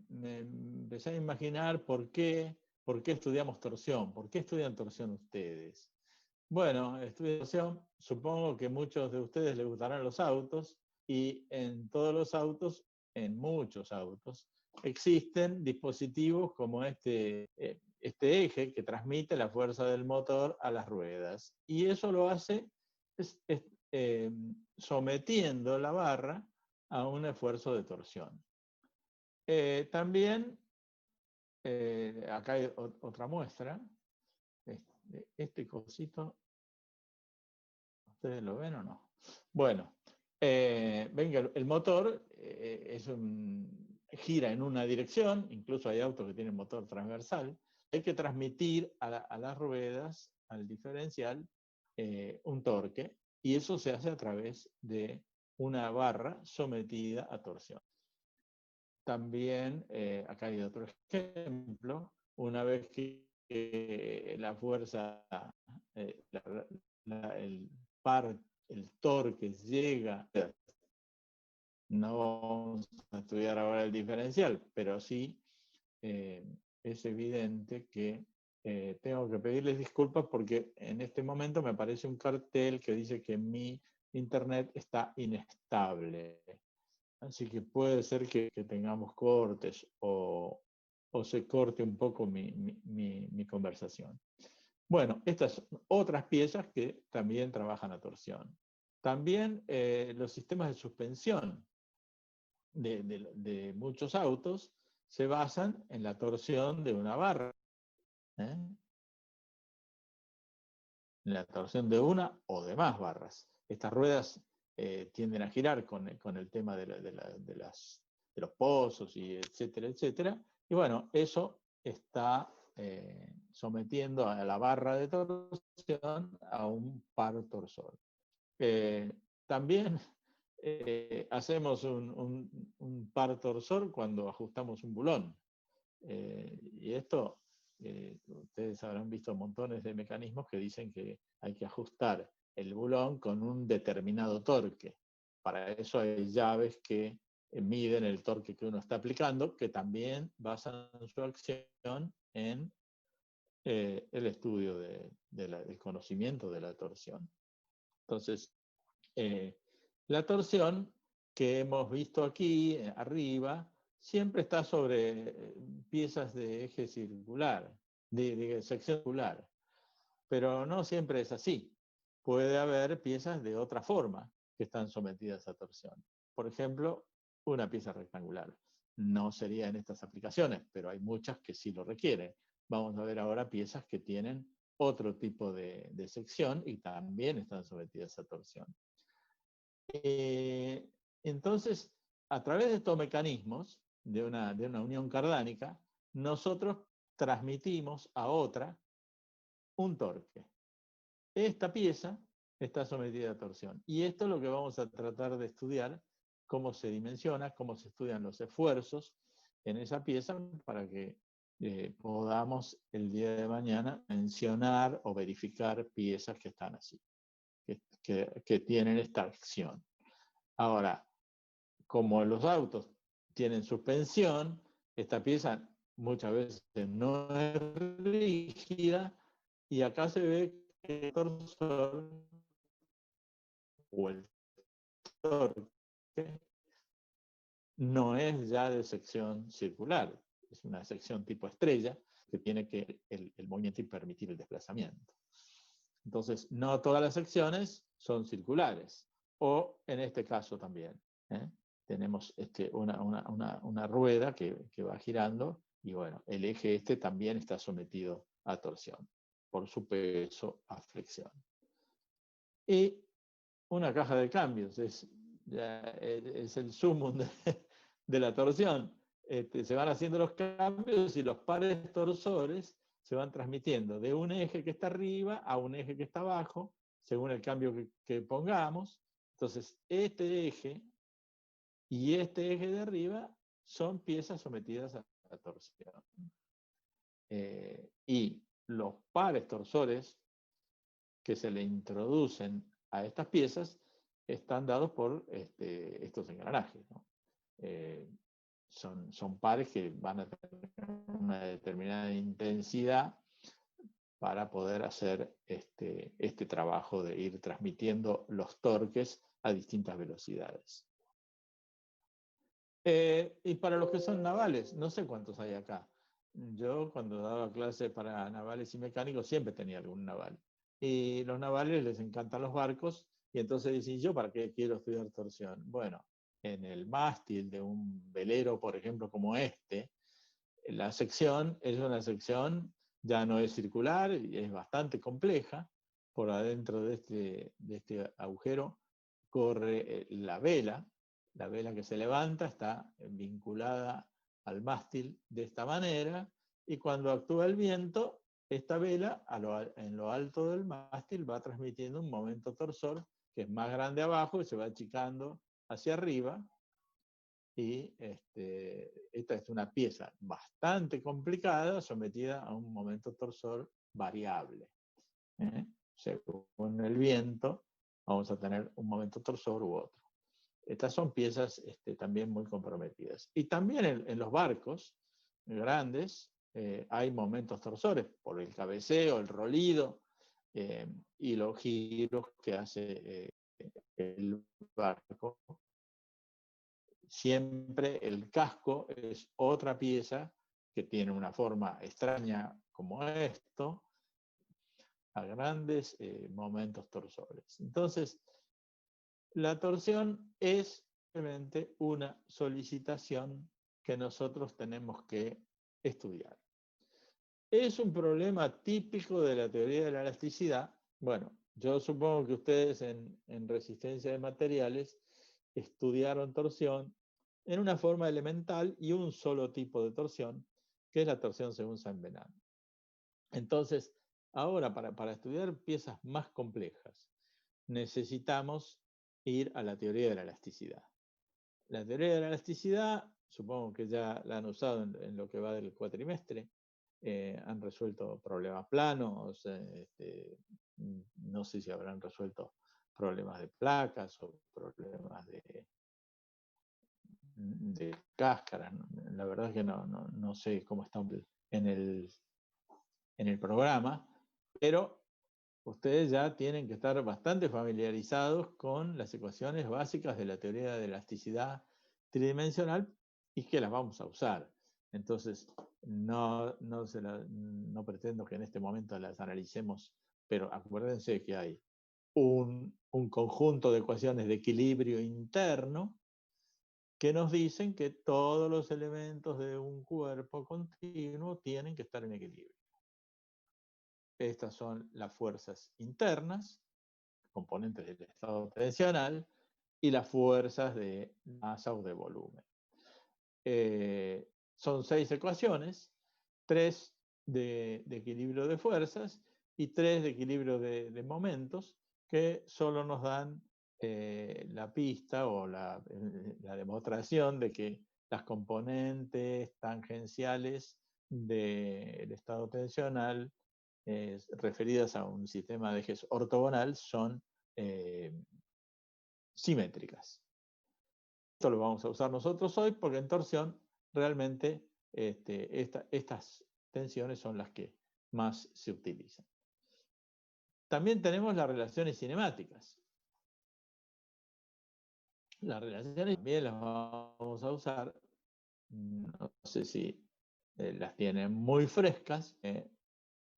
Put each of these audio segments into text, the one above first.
me empecé a imaginar por qué estudiamos torsión, por qué estudian torsión ustedes. Bueno, estudio torsión, supongo que muchos de ustedes les gustarán los autos y en todos los autos, en muchos autos, existen dispositivos como este eje que transmite la fuerza del motor a las ruedas. Y eso lo hace eh, sometiendo la barra a un esfuerzo de torsión. También, acá hay otra muestra. Este cosito, ¿ustedes lo ven o no? Bueno, ven que el motor gira en una dirección, incluso hay autos que tienen motor transversal. Hay que transmitir a las ruedas, al diferencial, un torque, y eso se hace a través de una barra sometida a torsión. También, acá hay otro ejemplo, una vez que la fuerza, el torque llega, no vamos a estudiar ahora el diferencial, pero sí es evidente que tengo que pedirles disculpas porque en este momento me aparece un cartel que dice que mi internet está inestable. Así que puede ser que tengamos cortes o se corte un poco mi conversación. Bueno, estas son otras piezas que también trabajan a torsión. También los sistemas de suspensión de muchos autos se basan en la torsión de una barra. En la torsión de una o de más barras. Estas ruedas tienden a girar con el tema de los pozos, y etcétera, etcétera. Y bueno, eso está sometiendo a la barra de torsión a un par torsor. También hacemos un par torsor cuando ajustamos un bulón. Y esto, ustedes habrán visto montones de mecanismos que dicen que hay que ajustar el bulón con un determinado torque. Para eso hay llaves que miden el torque que uno está aplicando, que también basan su acción en el estudio del conocimiento de la torsión. Entonces, la torsión que hemos visto aquí arriba siempre está sobre piezas de eje circular, de sección circular, pero no siempre es así. Puede haber piezas de otra forma que están sometidas a torsión. Por ejemplo, una pieza rectangular. No sería en estas aplicaciones, pero hay muchas que sí lo requieren. Vamos a ver ahora piezas que tienen otro tipo de sección y también están sometidas a torsión. Entonces, a través de estos mecanismos de una unión cardánica, nosotros transmitimos a otra un torque. Esta pieza está sometida a torsión. Y esto es lo que vamos a tratar de estudiar, cómo se dimensiona, cómo se estudian los esfuerzos en esa pieza para que podamos el día de mañana mencionar o verificar piezas que están así, que tienen esta acción. Ahora, como los autos tienen suspensión, esta pieza muchas veces no es rígida y acá se ve que el torsor o el torque no es ya de sección circular, es una sección tipo estrella que tiene que el movimiento y permitir el desplazamiento. Entonces, no todas las secciones son circulares, o en este caso también. Tenemos una rueda que va girando y bueno, el eje también está sometido a torsión por su peso a flexión. Y una caja de cambios es el sumum de la torsión. Se van haciendo los cambios y los pares torsores se van transmitiendo de un eje que está arriba a un eje que está abajo, según el cambio que pongamos. Entonces, este eje y este eje de arriba son piezas sometidas a torsión. Y los pares torsores que se le introducen a estas piezas están dados por estos engranajes, ¿no? son pares que van a tener una determinada intensidad para poder hacer este trabajo de ir transmitiendo los torques a distintas velocidades. Y para los que son navales, no sé cuántos hay acá. Yo cuando daba clases para navales y mecánicos siempre tenía algún naval. Y los navales les encantan los barcos y entonces dicen, ¿yo para qué quiero estudiar torsión? Bueno, en el mástil de un velero, por ejemplo, como la sección es una sección, ya no es circular y es bastante compleja. Por adentro de este agujero corre la vela que se levanta está vinculada al mástil de esta manera, y cuando actúa el viento, esta vela en lo alto del mástil va transmitiendo un momento torsor que es más grande abajo y se va achicando hacia arriba. Y esta es una pieza bastante complicada sometida a un momento torsor variable. Según el viento, vamos a tener un momento torsor u otro. Estas son piezas también muy comprometidas. Y también en los barcos grandes hay momentos torsores por el cabeceo, el rolido y los giros que hace el barco. Siempre el casco es otra pieza que tiene una forma extraña como esto, a grandes momentos torsores. Entonces, la torsión es simplemente una solicitación que nosotros tenemos que estudiar. ¿Es un problema típico de la teoría de la elasticidad? Bueno, yo supongo que ustedes en resistencia de materiales estudiaron torsión en una forma elemental y un solo tipo de torsión, que es la torsión según Saint Venant. Entonces, ahora para estudiar piezas más complejas, necesitamos ir a la teoría de la elasticidad. La teoría de la elasticidad, supongo que ya la han usado en lo que va del cuatrimestre, han resuelto problemas planos, no sé si habrán resuelto problemas de placas o problemas de cáscaras. La verdad es que no sé cómo está en el programa, pero ustedes ya tienen que estar bastante familiarizados con las ecuaciones básicas de la teoría de elasticidad tridimensional y que las vamos a usar. Entonces, no pretendo que en este momento las analicemos, pero acuérdense que hay un conjunto de ecuaciones de equilibrio interno que nos dicen que todos los elementos de un cuerpo continuo tienen que estar en equilibrio. Estas son las fuerzas internas, componentes del estado tensional, y las fuerzas de masa o de volumen. Son 6 ecuaciones, 3 de equilibrio de fuerzas y 3 de equilibrio de momentos, que solo nos dan la pista o la demostración de que las componentes tangenciales del estado tensional referidas a un sistema de ejes ortogonal son simétricas. Esto lo vamos a usar nosotros hoy porque en torsión realmente estas tensiones son las que más se utilizan. También tenemos las relaciones cinemáticas. Las relaciones también las vamos a usar, no sé si las tienen muy frescas.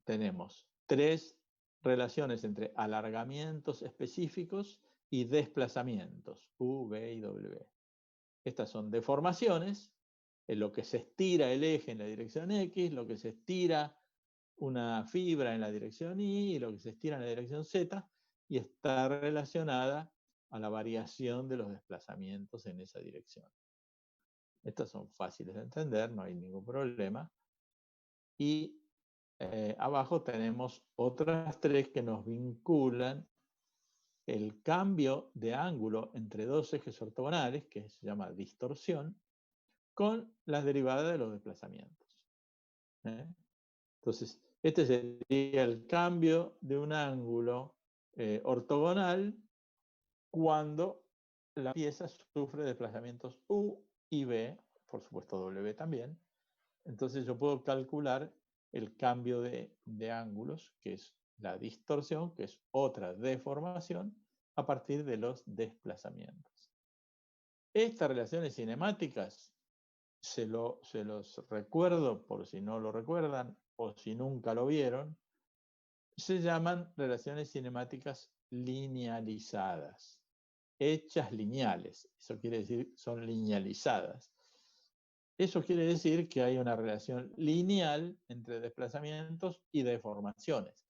Tenemos 3 relaciones entre alargamientos específicos y desplazamientos, U, V y W. Estas son deformaciones, en lo que se estira el eje en la dirección X, lo que se estira una fibra en la dirección Y y lo que se estira en la dirección Z, y está relacionada a la variación de los desplazamientos en esa dirección. Estas son fáciles de entender, no hay ningún problema. Y abajo tenemos otras 3 que nos vinculan el cambio de ángulo entre 2 ejes ortogonales, que se llama distorsión, con las derivadas de los desplazamientos. Entonces, este sería el cambio de un ángulo ortogonal cuando la pieza sufre desplazamientos U y V por supuesto W también. Entonces yo puedo calcular el cambio de ángulos, que es la distorsión, que es otra deformación, a partir de los desplazamientos. Estas relaciones cinemáticas, se los recuerdo por si no lo recuerdan o si nunca lo vieron, se llaman relaciones cinemáticas linealizadas, hechas lineales. Eso quiere decir, son linealizadas. Eso quiere decir que hay una relación lineal entre desplazamientos y deformaciones.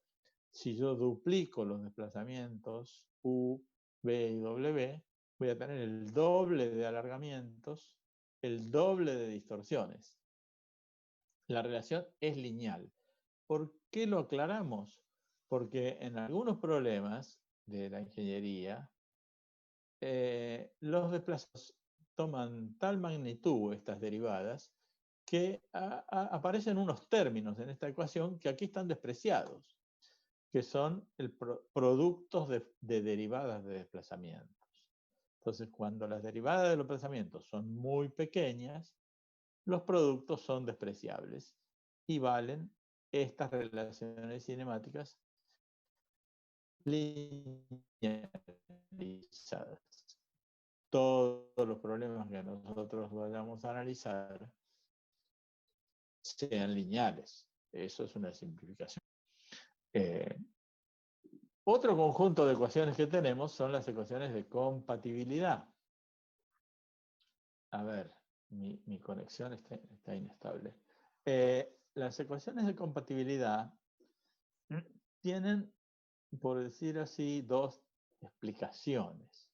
Si yo duplico los desplazamientos U, V y W, voy a tener el doble de alargamientos, el doble de distorsiones. La relación es lineal. ¿Por qué lo aclaramos? Porque en algunos problemas de la ingeniería, los desplazamientos toman tal magnitud, estas derivadas, que aparecen unos términos en esta ecuación que aquí están despreciados, que son productos de derivadas de desplazamientos. Entonces, cuando las derivadas de los desplazamientos son muy pequeñas, los productos son despreciables y valen estas relaciones cinemáticas linealizadas. Todos los problemas que nosotros vayamos a analizar sean lineales. Eso es una simplificación. Otro conjunto de ecuaciones que tenemos son las ecuaciones de compatibilidad. A ver, mi conexión está inestable. Las ecuaciones de compatibilidad tienen, por decir así, dos explicaciones.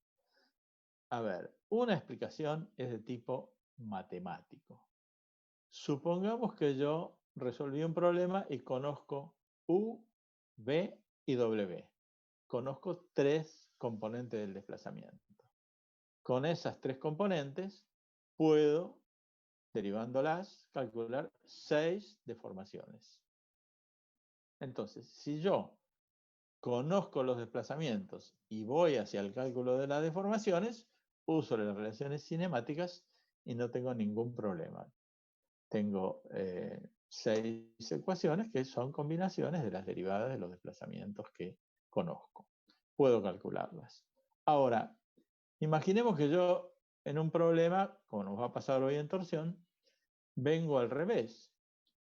A ver, una explicación es de tipo matemático. Supongamos que yo resolví un problema y conozco U, V y W. Conozco tres componentes del desplazamiento. Con esas tres componentes puedo, derivándolas, calcular 6 deformaciones. Entonces, si yo conozco los desplazamientos y voy hacia el cálculo de las deformaciones, uso las relaciones cinemáticas y no tengo ningún problema. Tengo 6 ecuaciones que son combinaciones de las derivadas de los desplazamientos que conozco. Puedo calcularlas. Ahora, imaginemos que yo en un problema, como nos va a pasar hoy en torsión, vengo al revés.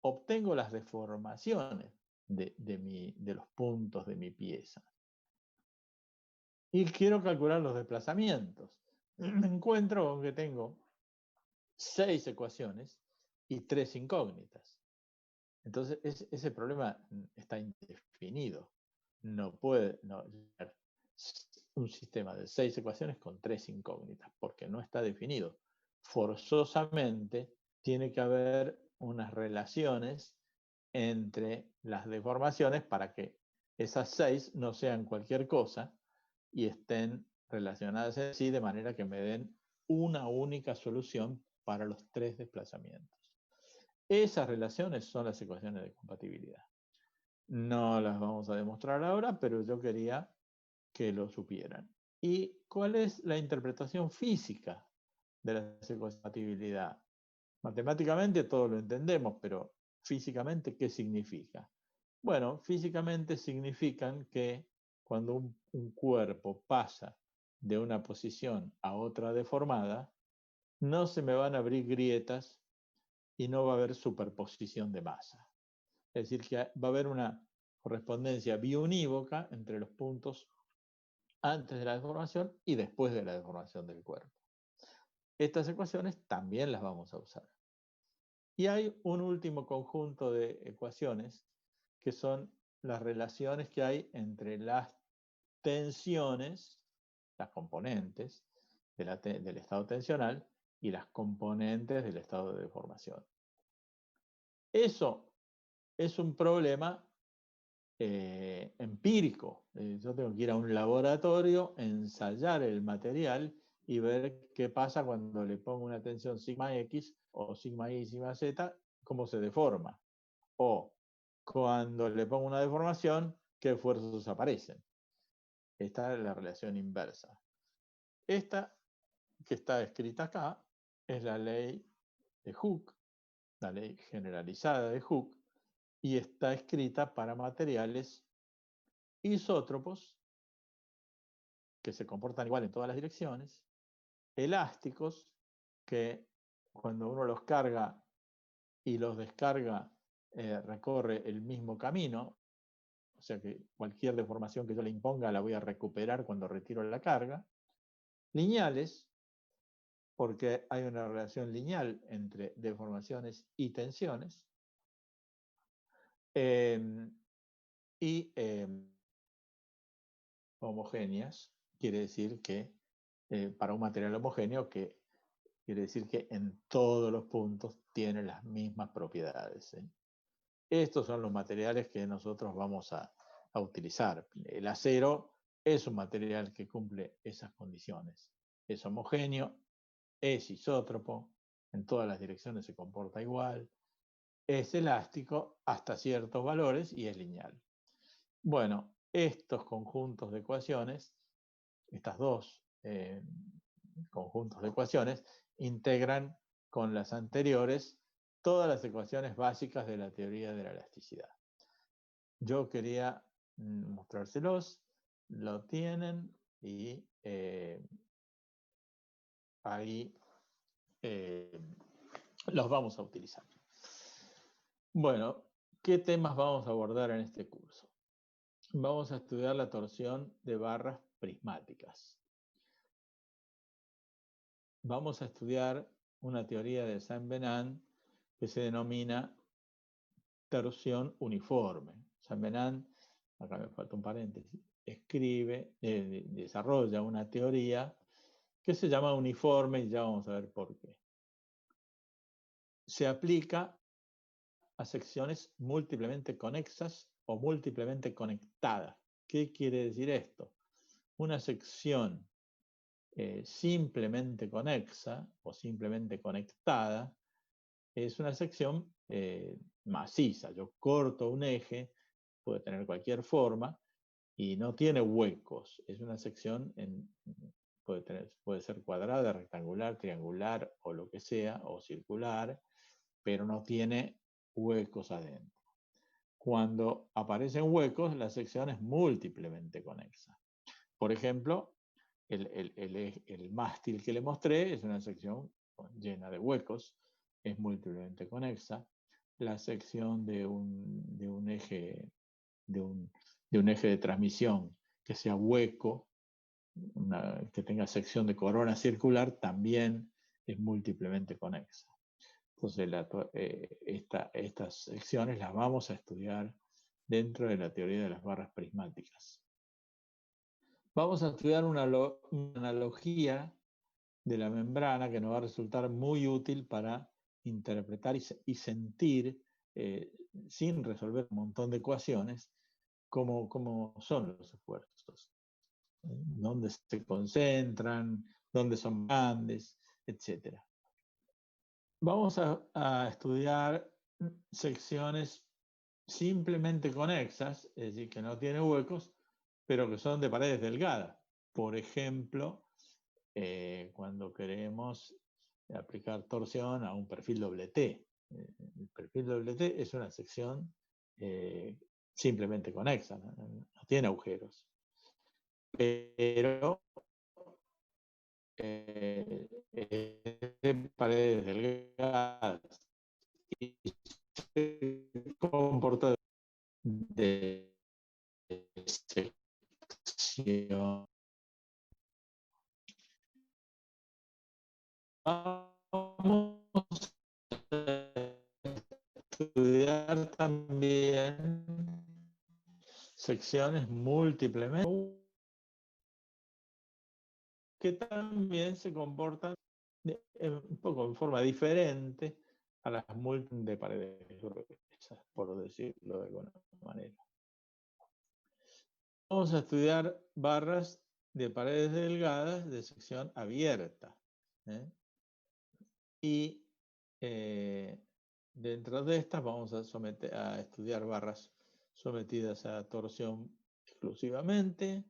Obtengo las deformaciones de los puntos de mi pieza. Y quiero calcular los desplazamientos. Me encuentro con que tengo 6 ecuaciones y 3 incógnitas. Entonces, ese problema está indefinido. No puede un sistema de 6 ecuaciones con 3 incógnitas, porque no está definido. Forzosamente tiene que haber unas relaciones entre las deformaciones para que esas 6 no sean cualquier cosa y estén relacionadas en sí de manera que me den una única solución para los 3 desplazamientos. Esas relaciones son las ecuaciones de compatibilidad. No las vamos a demostrar ahora, pero yo quería que lo supieran. ¿Y cuál es la interpretación física de la ecuaciones de compatibilidad? Matemáticamente todo lo entendemos, pero físicamente, ¿qué significa? Bueno, físicamente significan que cuando un cuerpo pasa de una posición a otra deformada, no se me van a abrir grietas y no va a haber superposición de masa. Es decir, que va a haber una correspondencia biunívoca entre los puntos antes de la deformación y después de la deformación del cuerpo. Estas ecuaciones también las vamos a usar. Y hay un último conjunto de ecuaciones que son las relaciones que hay entre las tensiones, las componentes del estado tensional y las componentes del estado de deformación. Eso es un problema empírico. Yo tengo que ir a un laboratorio, ensayar el material y ver qué pasa cuando le pongo una tensión sigma X o sigma Y, sigma Z, cómo se deforma. O cuando le pongo una deformación, qué fuerzas aparecen. Esta es la relación inversa. Esta que está escrita acá es la ley de Hooke, la ley generalizada de Hooke, y está escrita para materiales isótropos, que se comportan igual en todas las direcciones, elásticos, que cuando uno los carga y los descarga, recorre el mismo camino, o sea que cualquier deformación que yo le imponga la voy a recuperar cuando retiro la carga. Lineales, porque hay una relación lineal entre deformaciones y tensiones. Y homogéneas, quiere decir que para un material homogéneo, que quiere decir que en todos los puntos tiene las mismas propiedades. Estos son los materiales que nosotros vamos a utilizar. El acero es un material que cumple esas condiciones. Es homogéneo, es isótropo, en todas las direcciones se comporta igual, es elástico hasta ciertos valores y es lineal. Bueno, estos conjuntos de ecuaciones, estas dos conjuntos de ecuaciones, integran con las anteriores todas las ecuaciones básicas de la teoría de la elasticidad. Yo quería mostrárselos, lo tienen y ahí los vamos a utilizar. Bueno, ¿qué temas vamos a abordar en este curso? Vamos a estudiar la torsión de barras prismáticas. Vamos a estudiar una teoría de Saint-Venant que se denomina torsión uniforme. Saint-Venant, acá me falta un paréntesis, desarrolla una teoría que se llama uniforme y ya vamos a ver por qué. Se aplica a secciones múltiplemente conexas o múltiplemente conectadas. ¿Qué quiere decir esto? Una sección simplemente conexa o simplemente conectada es una sección maciza. Yo corto un eje, puede tener cualquier forma y no tiene huecos. Es una sección, puede ser cuadrada, rectangular, triangular o lo que sea, o circular, pero no tiene huecos adentro. Cuando aparecen huecos, la sección es múltiplemente conexa. Por ejemplo, el mástil que le mostré es una sección llena de huecos, es múltiplemente conexa. La sección de un eje de transmisión que sea hueco, que tenga sección de corona circular, también es múltiplemente conexa. Entonces, estas secciones las vamos a estudiar dentro de la teoría de las barras prismáticas. Vamos a estudiar una analogía de la membrana que nos va a resultar muy útil para interpretar y sentir, sin resolver un montón de ecuaciones, cómo son los esfuerzos, dónde se concentran, dónde son grandes, etc. Vamos a estudiar secciones simplemente conexas, es decir, que no tienen huecos, pero que son de paredes delgadas. Por ejemplo, cuando queremos aplicar torsión a un perfil doble T. El perfil doble T es una sección simplemente conexa, no tiene agujeros. Pero paredes delgadas y se comporta de sección. Vamos a estudiar también secciones múltiplemente que también se comportan un poco en forma diferente a las múltiples de paredes gruesas, por decirlo de alguna manera. Vamos a estudiar barras de paredes delgadas de sección abierta. Y dentro de estas vamos a estudiar barras sometidas a torsión exclusivamente,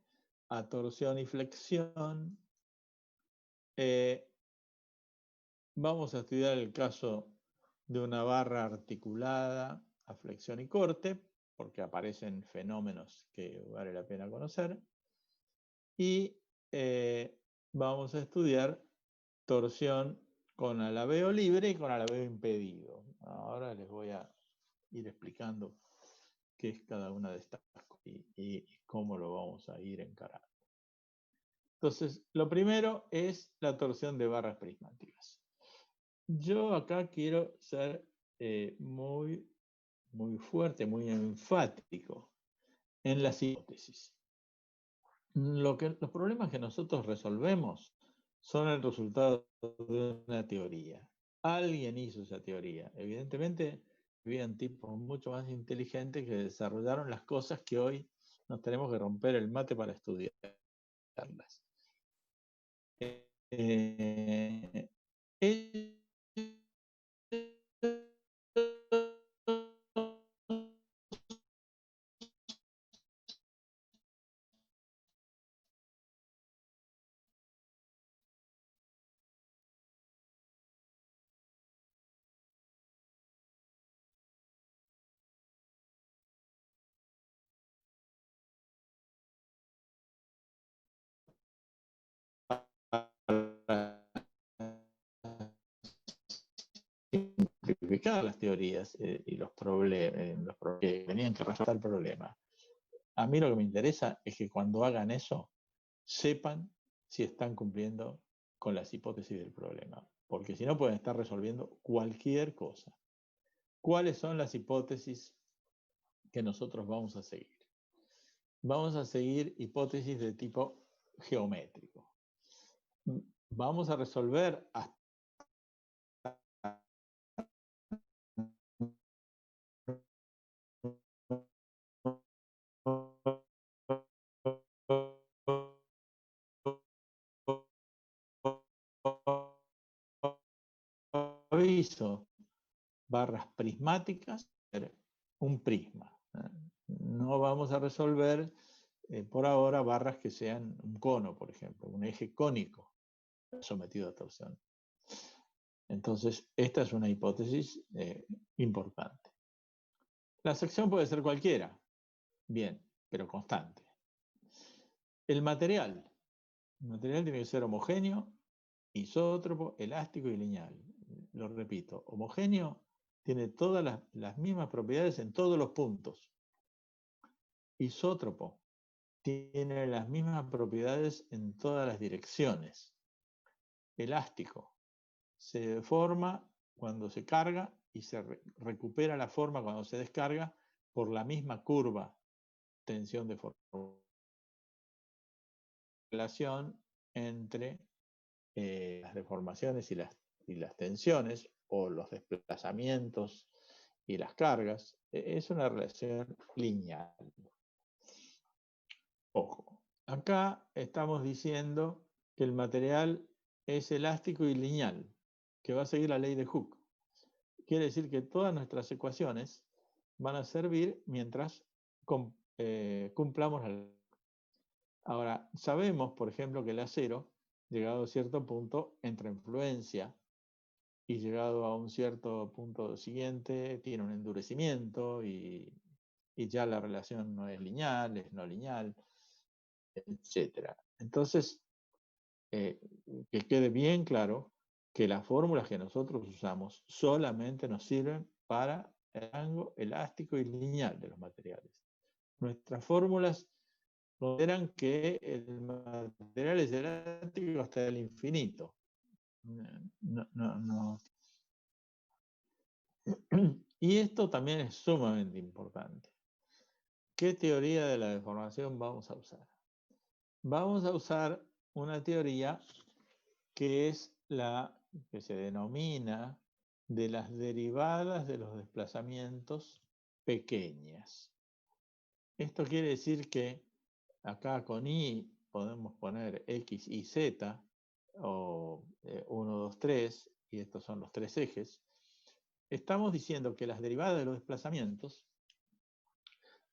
a torsión y flexión, vamos a estudiar el caso de una barra articulada a flexión y corte, porque aparecen fenómenos que vale la pena conocer. Y vamos a estudiar torsión con alabeo libre y con alabeo impedido. Ahora les voy a ir explicando qué es cada una de estas cosas y cómo lo vamos a ir encarando. Entonces, lo primero es la torsión de barras prismáticas. Yo acá quiero ser muy fuerte, muy enfático en las hipótesis. Los problemas que nosotros resolvemos son el resultado de una teoría. Alguien hizo esa teoría. Evidentemente, habían tipos mucho más inteligentes que desarrollaron las cosas que hoy nos tenemos que romper el mate para estudiarlas. Simplificar las teorías y los problemas que tenían que resolver el problema. A mí lo que me interesa es que cuando hagan eso, sepan si están cumpliendo con las hipótesis del problema, porque si no pueden estar resolviendo cualquier cosa. ¿Cuáles son las hipótesis que nosotros vamos a seguir? Vamos a seguir hipótesis de tipo geométrico. Vamos a resolver hasta aviso barras prismáticas, un prisma. No vamos a resolver por ahora barras que sean un cono, por ejemplo, un eje cónico sometido a torsión. Entonces, esta es una hipótesis importante. La sección puede ser cualquiera, bien, pero constante. El material tiene que ser homogéneo, isótropo, elástico y lineal. Lo repito, homogéneo tiene todas las mismas propiedades en todos los puntos. Isótropo tiene las mismas propiedades en todas las direcciones. Elástico se forma cuando se carga y se recupera la forma cuando se descarga por la misma curva tensión de forma. Relación entre las deformaciones y las tensiones o los desplazamientos y las cargas es una relación lineal. Ojo, acá estamos diciendo que el material es elástico y lineal, que va a seguir la ley de Hooke. Quiere decir que todas nuestras ecuaciones van a servir mientras cumplamos la ley. Ahora, sabemos, por ejemplo, que el acero, llegado a cierto punto, entra en fluencia y llegado a un cierto punto siguiente, tiene un endurecimiento y ya la relación no es lineal, es no lineal, etc. Entonces, que quede bien claro que las fórmulas que nosotros usamos solamente nos sirven para el rango elástico y lineal de los materiales. Nuestras fórmulas consideran que el material es elástico hasta el infinito. No. Y esto también es sumamente importante. ¿Qué teoría de la deformación vamos a usar? Vamos a usar una teoría que es la que se denomina de las derivadas de los desplazamientos pequeñas. Esto quiere decir que acá con I podemos poner X, Y, Z, o 1, 2, 3, y estos son los tres ejes. Estamos diciendo que las derivadas de los desplazamientos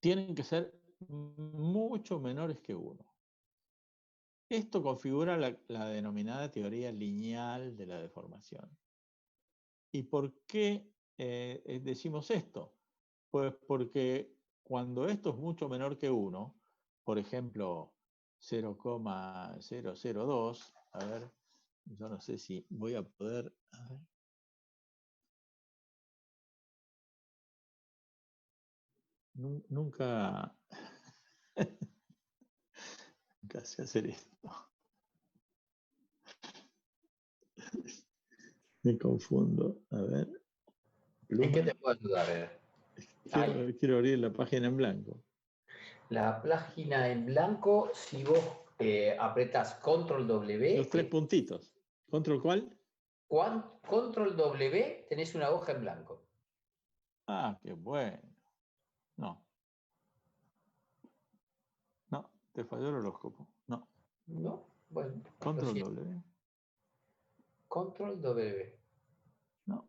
tienen que ser mucho menores que 1. Esto configura la denominada teoría lineal de la deformación. ¿Y por qué decimos esto? Pues porque cuando esto es mucho menor que 1, por ejemplo, 0,002, a ver, yo no sé si voy a poder, a ver. Nunca, nunca sé hacer esto. Me confundo. A ver. ¿En qué te puedo ayudar? Quiero abrir la página en blanco. La página en blanco, si vos apretas Control W. Los tres puntitos. ¿Control cuál? Control W, tenés una hoja en blanco. Ah, qué bueno. No. No, te falló el horóscopo. No. ¿No? Bueno, Control W. Control W. No.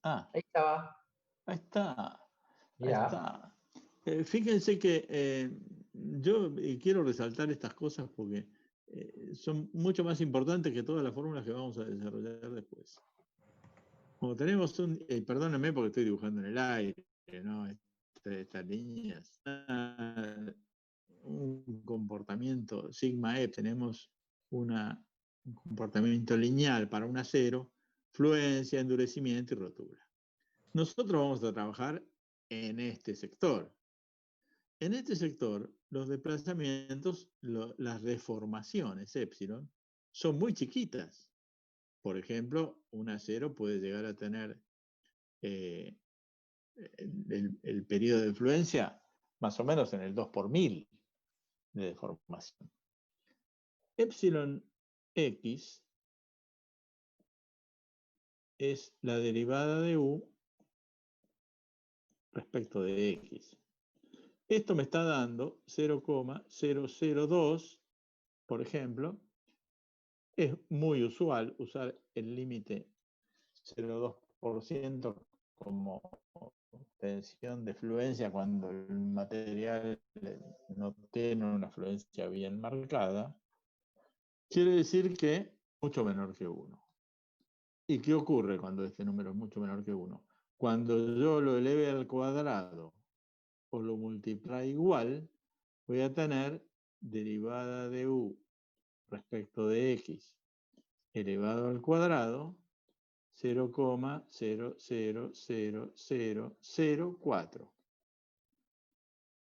Ah, Ahí estaba. ahí está. Ahí Ya. está. Fíjense que yo quiero resaltar estas cosas porque son mucho más importantes que todas las fórmulas que vamos a desarrollar después. Como tenemos perdónenme porque estoy dibujando en el aire, ¿no? Estas líneas. Un comportamiento sigma F, tenemos un comportamiento lineal para un acero, fluencia, endurecimiento y rotura. Nosotros vamos a trabajar en este sector. En este sector, los desplazamientos, las deformaciones epsilon, son muy chiquitas. Por ejemplo, un acero puede llegar a tener el periodo de influencia más o menos en el 2 por 1000 de deformación. Epsilon X es la derivada de U respecto de X. Esto me está dando 0,002, por ejemplo. Es muy usual usar el límite 0,2% como tensión de fluencia cuando el material no tiene una fluencia bien marcada. Quiere decir que mucho menor que 1. ¿Y qué ocurre cuando este número es mucho menor que 1? Cuando yo lo eleve al cuadrado o lo multiplique igual, voy a tener derivada de U respecto de X elevado al cuadrado 0,000004.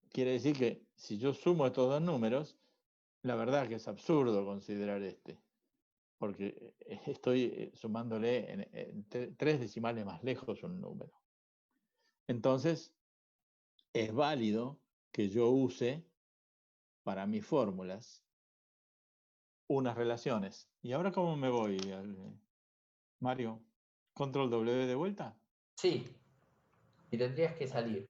Quiere decir que si yo sumo estos dos números, la verdad que es absurdo considerar este, porque estoy sumándole en 3 decimales más lejos un número. Entonces, es válido que yo use para mis fórmulas unas relaciones. ¿Y ahora cómo me voy, Mario? ¿Control W de vuelta? Sí, y tendrías que salir.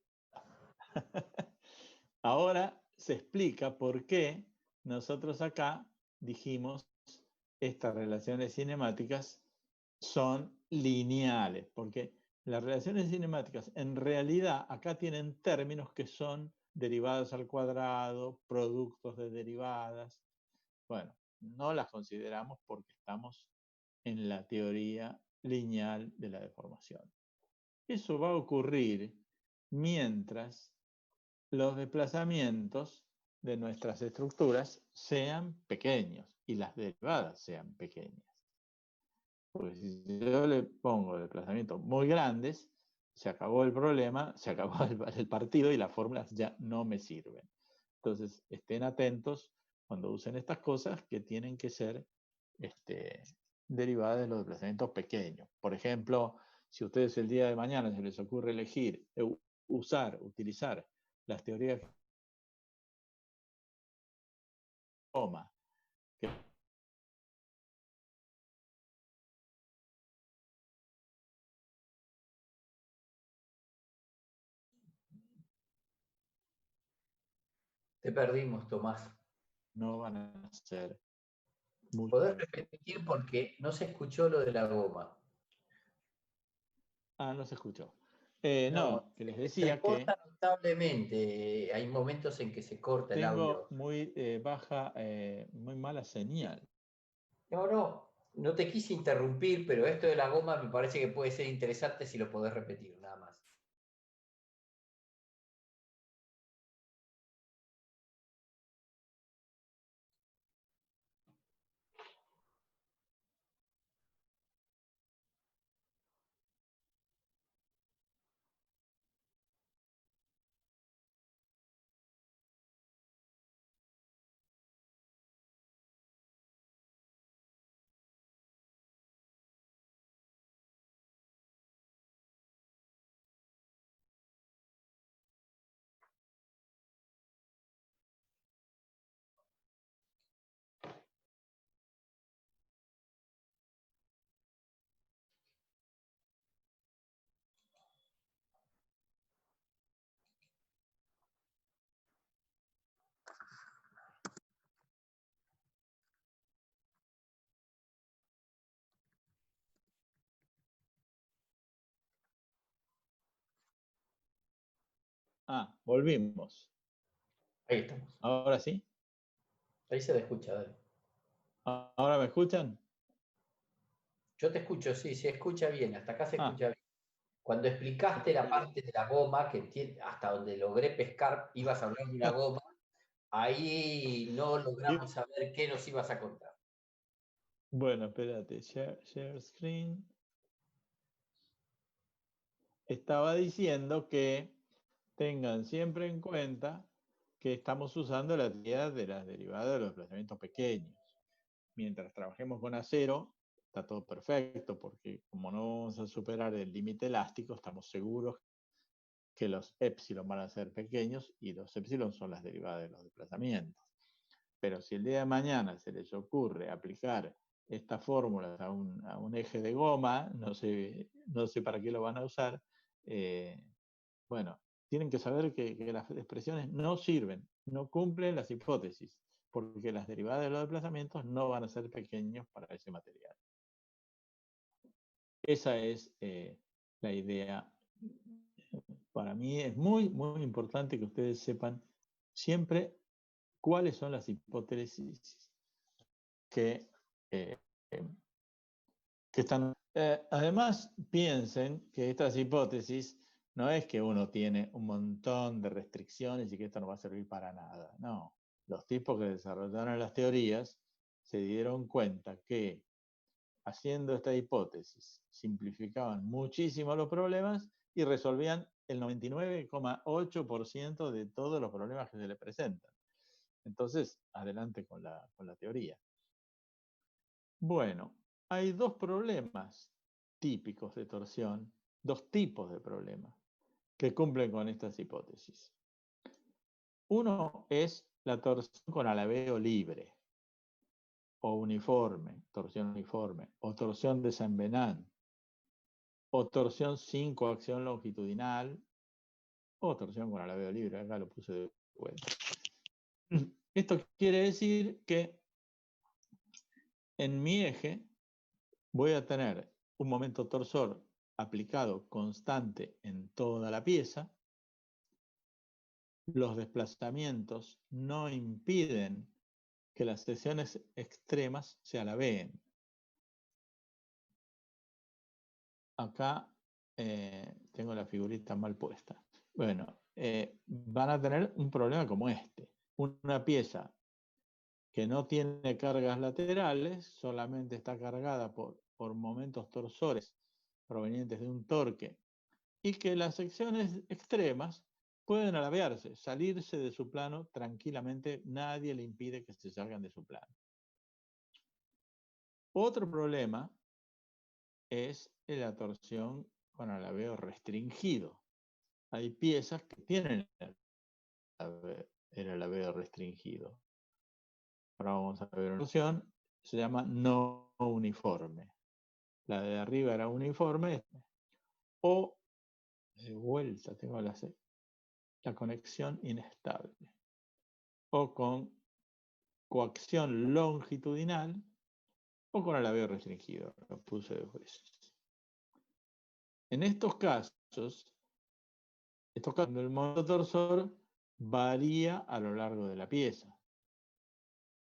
Ahora se explica por qué nosotros acá dijimos estas relaciones cinemáticas son lineales, porque las relaciones cinemáticas en realidad acá tienen términos que son derivadas al cuadrado, productos de derivadas. Bueno, no las consideramos porque estamos en la teoría lineal de la deformación. Eso va a ocurrir mientras los desplazamientos de nuestras estructuras sean pequeños y las derivadas sean pequeñas. Porque si yo le pongo desplazamientos muy grandes, se acabó el problema, se acabó el partido y las fórmulas ya no me sirven. Entonces, estén atentos cuando usen estas cosas que tienen que ser derivadas de los desplazamientos pequeños. Por ejemplo, si ustedes el día de mañana se les ocurre elegir, utilizar las teorías que Te perdimos, Tomás. no van a ser muy... ¿Podés repetir porque no se escuchó lo de la goma? Ah, no se escuchó. No, No, que les se decía que corta notablemente. Hay momentos en que se corta el tengo audio. muy baja, muy mala señal. No, no. No te quise interrumpir, pero esto de la goma me parece que puede ser interesante si lo podés repetir, nada más. Volvimos. Ahí estamos. ¿Ahora sí? Ahí se te escucha, dale. ¿Ahora me escuchan? Yo te escucho, sí, se escucha bien, hasta acá se Ah, escucha bien. Cuando explicaste la parte de la goma, hasta donde logré pescar, ibas a hablar de una goma, ahí no logramos saber qué nos ibas a contar. bueno, espérate. Share screen. Estaba diciendo que tengan siempre en cuenta que estamos usando la teoría de las derivadas de los desplazamientos pequeños. Mientras trabajemos con acero, está todo perfecto, porque como no vamos a superar el límite elástico, estamos seguros que los épsilon van a ser pequeños y los épsilon son las derivadas de los desplazamientos. Pero si el día de mañana se les ocurre aplicar estas fórmulas a un eje de goma, no sé para qué lo van a usar, bueno, tienen que saber que las expresiones no sirven, no cumplen las hipótesis, porque las derivadas de los desplazamientos no van a ser pequeños para ese material. Esa es la idea. Para mí es muy, muy importante que ustedes sepan siempre cuáles son las hipótesis que, eh, que están. Además, piensen que estas hipótesis no es que uno tiene un montón de restricciones y que esto no va a servir para nada. No. Los tipos que desarrollaron las teorías se dieron cuenta que haciendo esta hipótesis simplificaban muchísimo los problemas y resolvían el 99,8% de todos los problemas que se le presentan. Entonces, adelante con la teoría. Bueno, hay dos problemas típicos de torsión, dos tipos de problemas que cumplen con estas hipótesis. Uno es la torsión con alabeo libre, o uniforme, o torsión de Saint-Venant, o torsión sin coacción longitudinal, o torsión con alabeo libre, acá lo puse de vuelta. Esto quiere decir que en mi eje voy a tener un momento torsor aplicado constante en toda la pieza. Los desplazamientos no impiden que las secciones extremas se alabeen. Acá tengo la figurita mal puesta. Bueno, van a tener un problema como este. Una pieza que no tiene cargas laterales, solamente está cargada por momentos torsores provenientes de un torque, y que las secciones extremas pueden alabearse, salirse de su plano tranquilamente, nadie le impide que se salgan de su plano. Otro problema es la torsión con alabeo restringido. Hay piezas que tienen el alabeo restringido. Ahora vamos a ver una torsión, se llama no uniforme. La de arriba era uniforme, o de vuelta tengo la conexión inestable, o con coacción longitudinal, o con alabeo restringido. Lo puse dos veces. En estos casos, el momento torsor varía a lo largo de la pieza.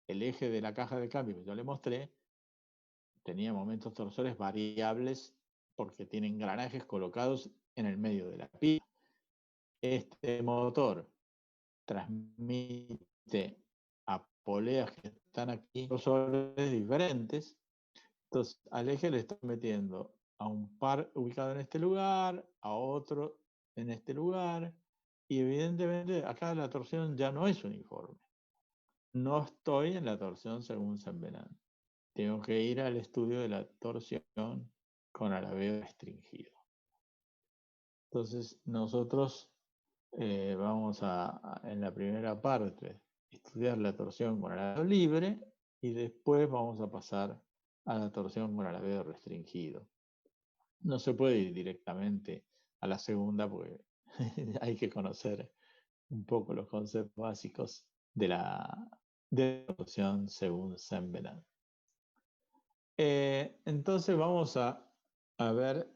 El eje de la caja de cambio que yo le mostré tenía momentos torsores variables porque tiene engranajes colocados en el medio de la pista. Este motor transmite a poleas que están aquí torsores diferentes. Entonces, al eje le está metiendo a un par ubicado en este lugar, a otro en este lugar, y evidentemente acá la torsión ya no es uniforme. No estoy en la torsión según San Venant. Tengo que ir al estudio de la torsión con alabeo restringido. Entonces, nosotros vamos en la primera parte, estudiar la torsión con alabeo libre y después vamos a pasar a la torsión con alabeo restringido. No se puede ir directamente a la segunda porque hay que conocer un poco los conceptos básicos de la torsión según Saint Venant. Entonces vamos a ver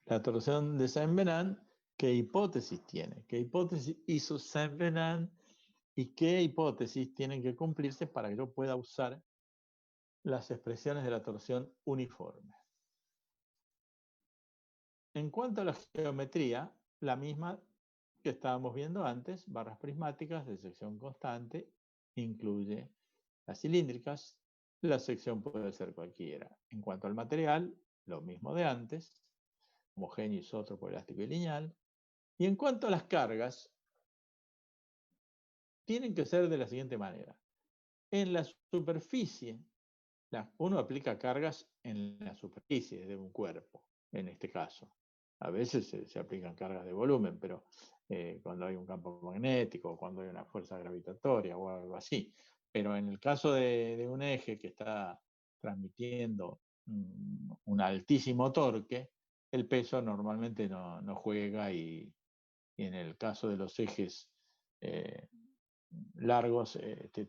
la torsión de Saint Venant, qué hipótesis tiene, qué hipótesis hizo Saint Venant y qué hipótesis tienen que cumplirse para que yo pueda usar las expresiones de la torsión uniforme. En cuanto a la geometría, la misma que estábamos viendo antes, barras prismáticas de sección constante, incluye las cilíndricas, la sección puede ser cualquiera. En cuanto al material, lo mismo de antes, homogéneo, isótropo, elástico y lineal. Y en cuanto a las cargas, tienen que ser de la siguiente manera. En la superficie, uno aplica cargas en la superficie de un cuerpo, en este caso. A veces se aplican cargas de volumen, pero cuando hay un campo magnético, cuando hay una fuerza gravitatoria o algo así. Pero en el caso de un eje que está transmitiendo un altísimo torque, el peso normalmente no juega y en el caso de los ejes largos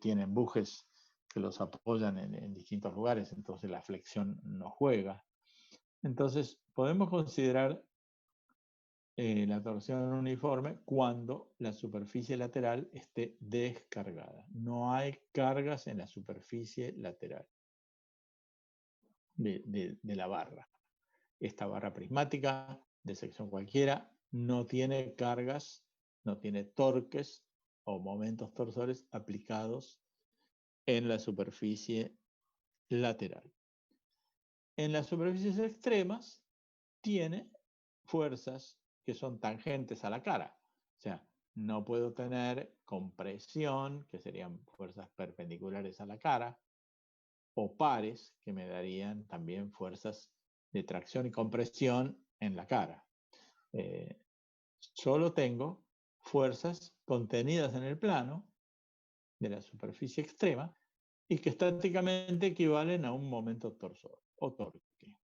tienen bujes que los apoyan en distintos lugares, entonces la flexión no juega. Entonces podemos considerar la torsión uniforme cuando la superficie lateral esté descargada. No hay cargas en la superficie lateral de la barra. Esta barra prismática de sección cualquiera no tiene cargas, no tiene torques o momentos torsores aplicados en la superficie lateral. En las superficies extremas tiene fuerzas que son tangentes a la cara. O sea, no puedo tener compresión, que serían fuerzas perpendiculares a la cara, o pares, que me darían también fuerzas de tracción y compresión en la cara. Solo tengo fuerzas contenidas en el plano de la superficie extrema y que estáticamente equivalen a un momento torsor o torque.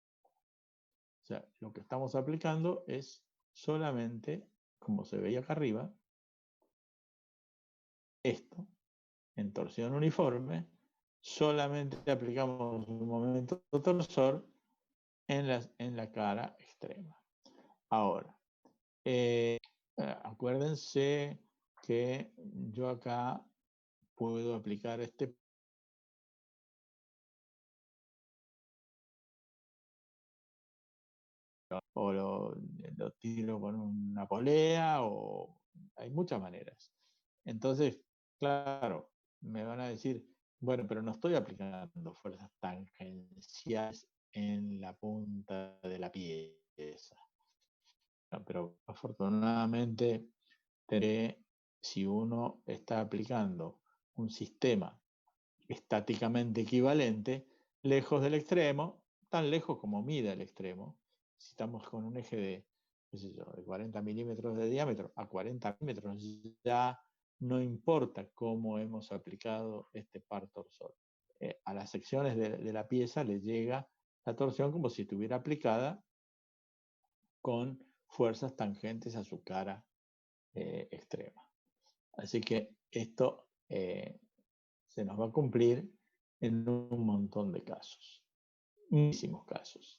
O sea, lo que estamos aplicando es solamente, como se veía acá arriba, esto, en torsión uniforme, solamente aplicamos un momento torsor en la cara extrema. Ahora, acuérdense que yo acá puedo aplicar este o lo tiro con una polea o hay muchas maneras. Entonces, claro, me van a decir, bueno, pero no estoy aplicando fuerzas tangenciales en la punta de la pieza. No, pero afortunadamente, si uno está aplicando un sistema estáticamente equivalente, lejos del extremo, tan lejos como mida el extremo, si estamos con un eje de, qué sé yo, de 40 milímetros de diámetro a 40 milímetros, ya no importa cómo hemos aplicado este par torsor. A las secciones de la pieza le llega la torsión como si estuviera aplicada con fuerzas tangentes a su cara extrema. Así que esto se nos va a cumplir en un montón de casos, muchísimos casos.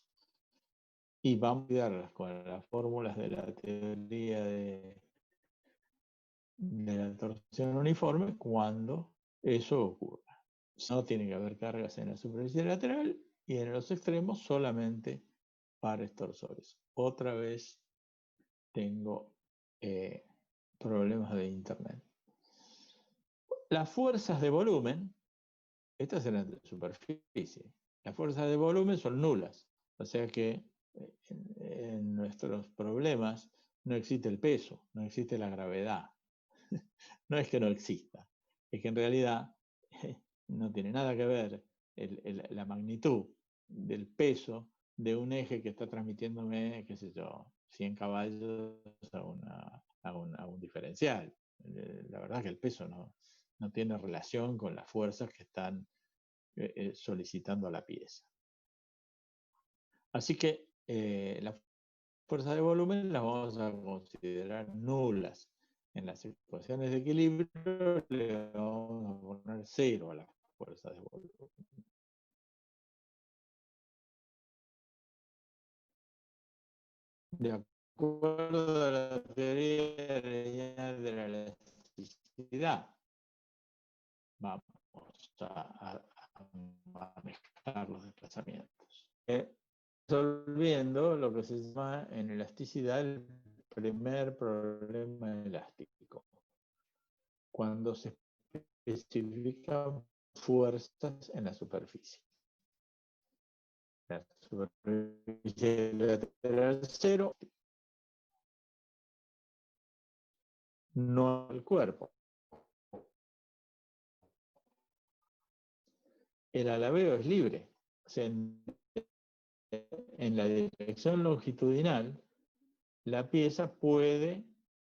Y vamos a estudiarlas con las fórmulas de la teoría de la torsión uniforme cuando eso ocurra. No tiene que haber cargas en la superficie lateral y en los extremos solamente pares torsores. Otra vez tengo problemas de internet. Las fuerzas de volumen, estas eran de superficie. Las fuerzas de volumen son nulas. O sea que en nuestros problemas no existe el peso, no existe la gravedad. No es que no exista, es que en realidad no tiene nada que ver la magnitud del peso de un eje que está transmitiéndome, qué sé yo, 100 caballos a un diferencial. La verdad que el peso no tiene relación con las fuerzas que están solicitando a la pieza. Así que las fuerzas de volumen las vamos a considerar nulas. En las ecuaciones de equilibrio le vamos a poner 0 a las fuerzas de volumen. De acuerdo a la teoría lineal de la elasticidad, vamos a manejar los desplazamientos. Resolviendo lo que se llama en elasticidad el primer problema elástico, cuando se especifican fuerzas en la superficie. La superficie lateral 0, no el cuerpo. El alabeo es libre. O sea, en la dirección longitudinal, la pieza puede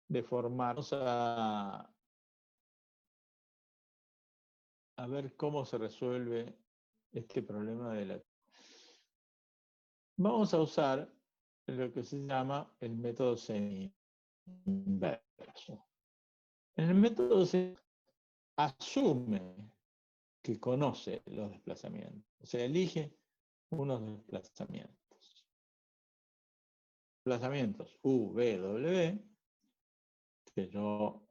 deformarse a ver cómo se resuelve este problema de la... Vamos a usar lo que se llama el método semi-inverso. En el método asume que conoce los desplazamientos, o sea, elige unos desplazamientos. Desplazamientos U, V, W, que yo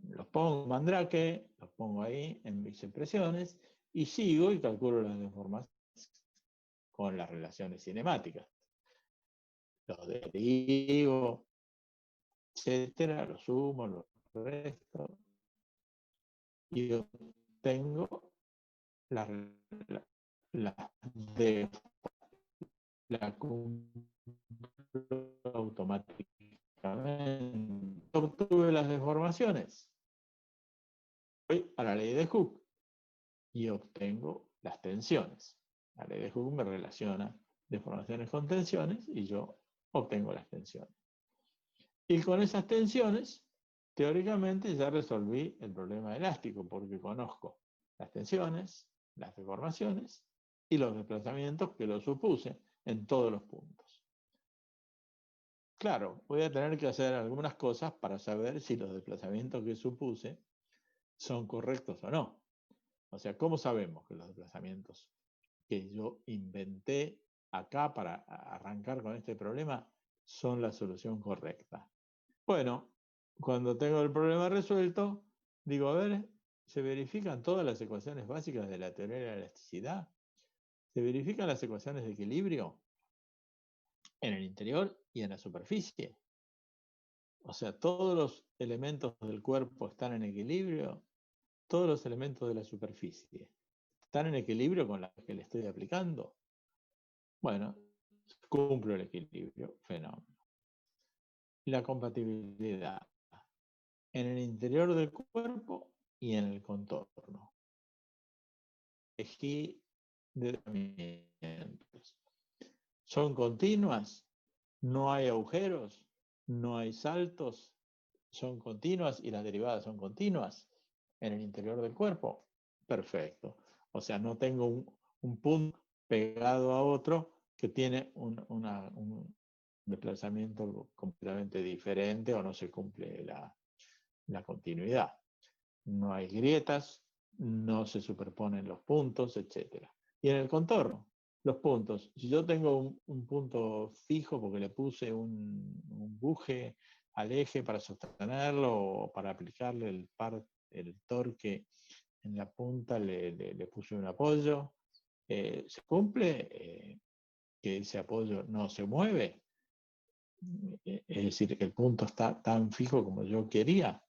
los pongo en Mandrake, los pongo ahí en mis expresiones y sigo y calculo las deformaciones con las relaciones cinemáticas. Los derivo, etcétera, los sumo, los resto y obtengo la cumplo automáticamente. Obtuve las deformaciones. Voy a la ley de Hooke y obtengo las tensiones. La ley de Hooke me relaciona deformaciones con tensiones y yo obtengo las tensiones. Y con esas tensiones, teóricamente ya resolví el problema elástico porque conozco las tensiones, las deformaciones y los desplazamientos que lo supuse en todos los puntos. Claro, voy a tener que hacer algunas cosas para saber si los desplazamientos que supuse son correctos o no. O sea, ¿cómo sabemos que los desplazamientos que yo inventé acá para arrancar con este problema son la solución correcta? Bueno, cuando tengo el problema resuelto, digo, a ver, ¿se verifican todas las ecuaciones básicas de la teoría de la elasticidad? ¿Se verifican las ecuaciones de equilibrio en el interior y en la superficie? O sea, todos los elementos del cuerpo están en equilibrio, todos los elementos de la superficie están en equilibrio con la que le estoy aplicando. Bueno, cumplo el equilibrio, fenómeno. La compatibilidad en el interior del cuerpo y en el contorno. Elegí determinantes. Son continuas, no hay agujeros, no hay saltos, son continuas y las derivadas son continuas en el interior del cuerpo. Perfecto. O sea, no tengo un punto pegado a otro que tiene un desplazamiento completamente diferente o no se cumple la continuidad. No hay grietas, no se superponen los puntos, etc. Y en el contorno, los puntos. Si yo tengo un punto fijo porque le puse un buje al eje para sostenerlo o para aplicarle el torque en la punta, le puse un apoyo, se cumple, que ese apoyo no se mueve, es decir, que el punto está tan fijo como yo quería.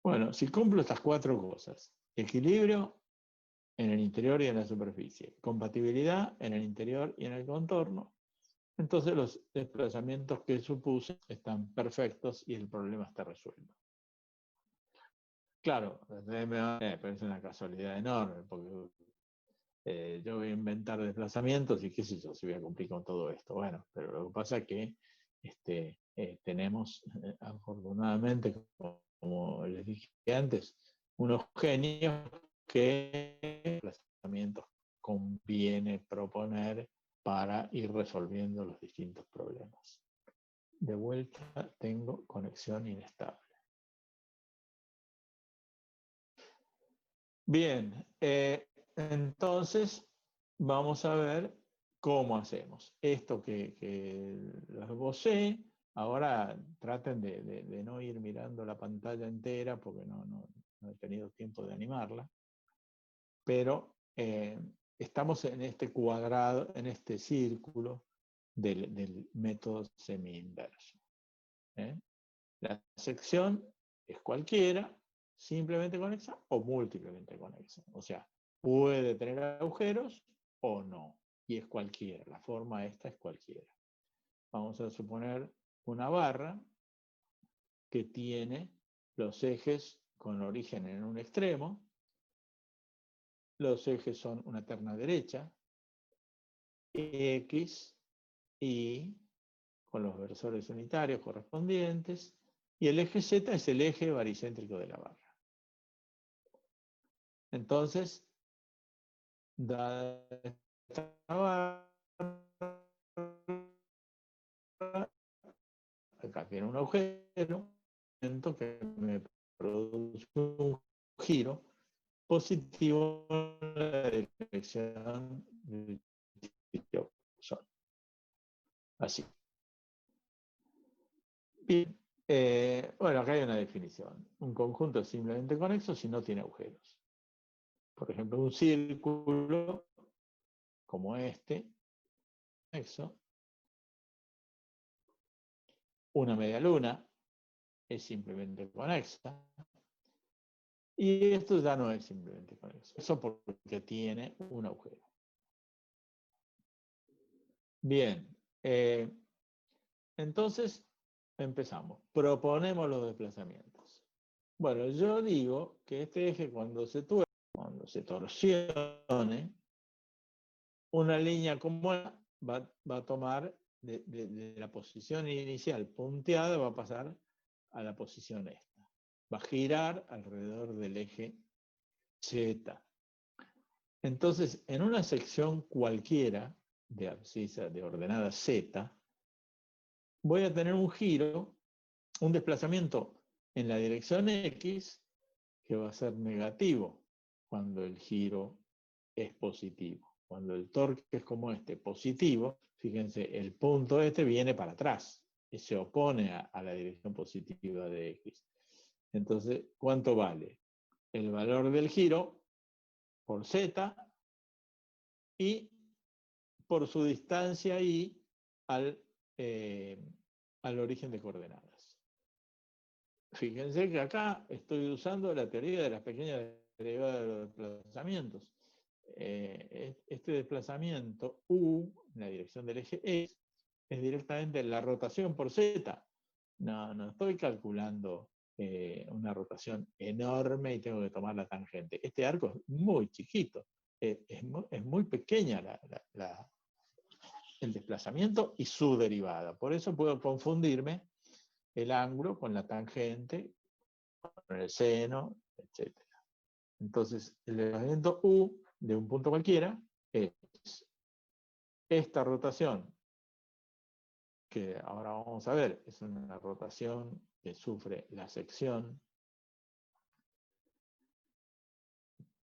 Bueno, si cumplo estas 4 cosas, equilibrio en el interior y en la superficie, compatibilidad en el interior y en el contorno, entonces los desplazamientos que supuse están perfectos y el problema está resuelto. Claro, me parece una casualidad enorme, porque yo voy a inventar desplazamientos y qué sé yo, si voy a cumplir con todo esto. Bueno, pero lo que pasa es que tenemos, afortunadamente, como les dije antes, unos genios que desplazamientos conviene proponer para ir resolviendo los distintos problemas. De vuelta tengo conexión inestable. Bien, entonces vamos a ver cómo hacemos. Esto que lo esbocé, ahora traten de no ir mirando la pantalla entera porque no he tenido tiempo de animarla, pero estamos en este cuadrado, en este círculo del método semi-inverso. La sección es cualquiera, simplemente conexa o múltiplemente conexa. O sea, puede tener agujeros o no. Y es cualquiera. La forma esta es cualquiera. Vamos a suponer una barra que tiene los ejes con origen en un extremo. Los ejes son una terna derecha, X, Y, con los versores unitarios correspondientes, y el eje Z es el eje baricéntrico de la barra. Entonces, dada esta barra, acá tiene un agujero que me produce un giro positivo en la dirección del sol. Así. Bien. Bueno, acá hay una definición. Un conjunto es simplemente conexo si no tiene agujeros. Por ejemplo, un círculo como este, conexo. Una media luna es simplemente conexa. Y esto ya no es simplemente conexo. Eso porque tiene un agujero. Bien. Entonces, empezamos. Proponemos los desplazamientos. Bueno, yo digo que este eje cuando se torsione, una línea como esta va a tomar de la posición inicial punteada, va a pasar a la posición esta. Va a girar alrededor del eje Z. Entonces, en una sección cualquiera de abscisa de ordenada Z, voy a tener un giro, un desplazamiento en la dirección X, que va a ser negativo cuando el giro es positivo. Cuando el torque es como este, positivo, fíjense, el punto este viene para atrás y se opone a la dirección positiva de X. Entonces, ¿cuánto vale? El valor del giro por Z y por su distancia Y al origen de coordenadas. Fíjense que acá estoy usando la teoría de las pequeñas derivadas de los desplazamientos. Este desplazamiento U, en la dirección del eje X, es directamente la rotación por Z. No estoy calculando una rotación enorme y tengo que tomar la tangente. Este arco es muy chiquito, es muy pequeña el desplazamiento y su derivada. Por eso puedo confundirme el ángulo con la tangente, con el seno, etc. Entonces, el desplazamiento U de un punto cualquiera es esta rotación, que ahora vamos a ver, es una rotación que sufre la sección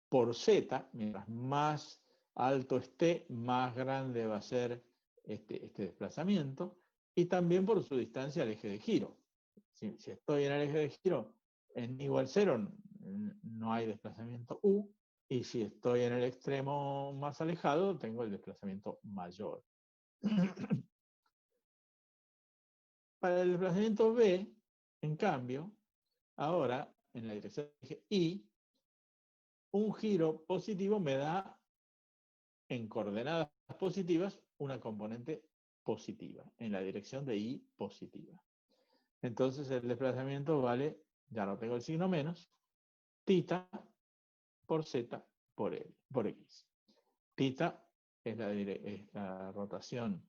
por Z, mientras más alto esté, más grande va a ser este desplazamiento, y también por su distancia al eje de giro. Si estoy en el eje de giro en igual 0, no hay desplazamiento U, y si estoy en el extremo más alejado, tengo el desplazamiento mayor. Para el desplazamiento B, en cambio, ahora, en la dirección Y, un giro positivo me da, en coordenadas positivas, una componente positiva, en la dirección de Y positiva. Entonces el desplazamiento vale, ya no tengo el signo menos, θ por Z por X. Θ es la rotación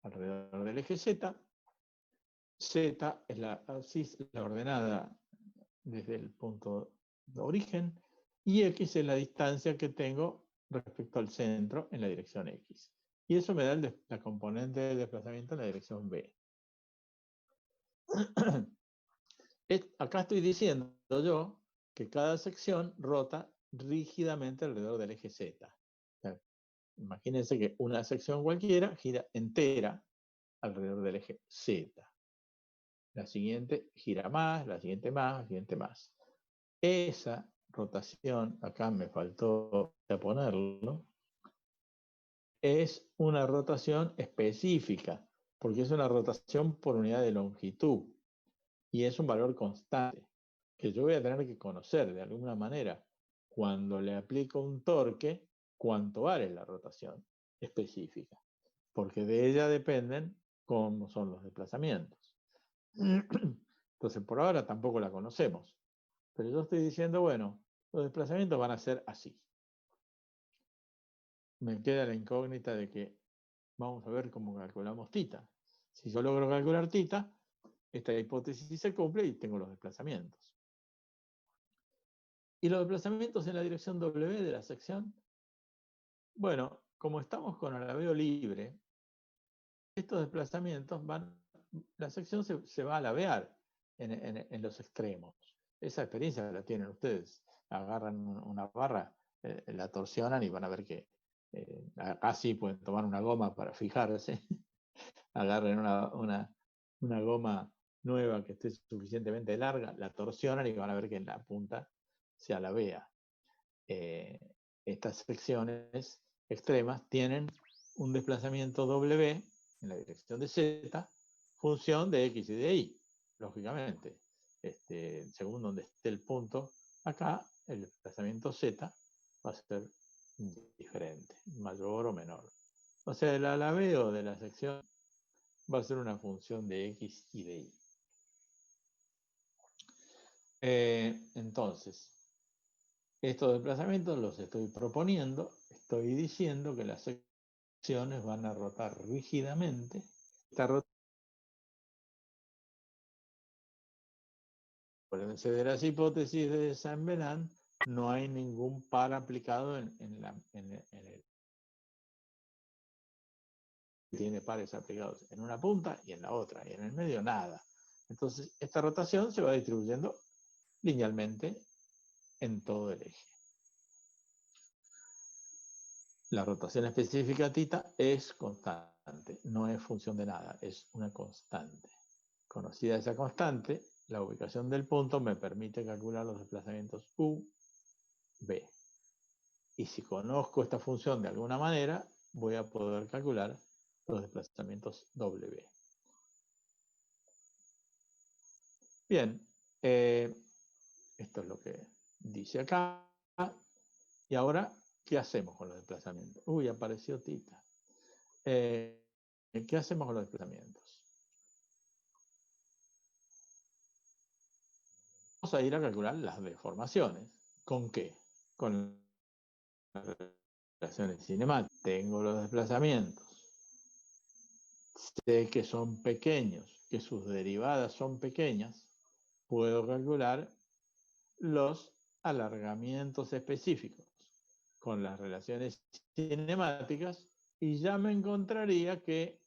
alrededor del eje Z. Z es la ordenada desde el punto de origen. Y X es la distancia que tengo respecto al centro en la dirección X. Y eso me da la componente de desplazamiento en la dirección B. Acá estoy diciendo yo que cada sección rota rígidamente alrededor del eje Z. O sea, imagínense que una sección cualquiera gira entera alrededor del eje Z. La siguiente gira más, la siguiente más, la siguiente más. Esa rotación, acá me faltó ponerlo, es una rotación específica, porque es una rotación por unidad de longitud y es un valor constante que yo voy a tener que conocer de alguna manera. Cuando le aplico un torque, cuánto vale la rotación específica, porque de ella dependen cómo son los desplazamientos. Entonces, por ahora tampoco la conocemos, pero yo estoy diciendo, bueno, los desplazamientos van a ser así. Me queda la incógnita de que vamos a ver cómo calculamos θ. Si yo logro calcular θ, esta hipótesis se cumple y tengo los desplazamientos. ¿Y los desplazamientos en la dirección W de la sección? Bueno, como estamos con alabeo libre, estos desplazamientos la sección se va a alabear en los extremos. Esa experiencia la tienen ustedes. Agarran una barra, la torsionan y van a ver que así pueden tomar una goma para fijarse. Agarren una goma nueva que esté suficientemente larga, la torsionan y van a ver que en la punta se alabea. Estas secciones extremas tienen un desplazamiento W en la dirección de Z, función de X y de Y, lógicamente. Según donde esté el punto, acá el desplazamiento Z va a ser diferente, mayor o menor. O sea, el alabeo de la sección va a ser una función de X y de Y. Entonces, estos desplazamientos los estoy proponiendo, estoy diciendo que las secciones van a rotar rígidamente. Acuérdense de las hipótesis de Saint-Venant, no hay ningún par aplicado en el. Tiene pares aplicados en una punta y en la otra, y en el medio nada. Entonces, esta rotación se va distribuyendo linealmente en todo el eje. La rotación específica θ es constante, no es función de nada, es una constante. Conocida esa constante, la ubicación del punto me permite calcular los desplazamientos U, B. Y si conozco esta función de alguna manera, voy a poder calcular los desplazamientos W. Bien, esto es lo que dice acá. Y ahora, ¿qué hacemos con los desplazamientos? Uy, apareció θ. ¿Qué hacemos con los desplazamientos? Vamos a ir a calcular las deformaciones. ¿Con qué? Con las relaciones cinemáticas. Tengo los desplazamientos. Sé que son pequeños, que sus derivadas son pequeñas. Puedo calcular los alargamientos específicos con las relaciones cinemáticas y ya me encontraría que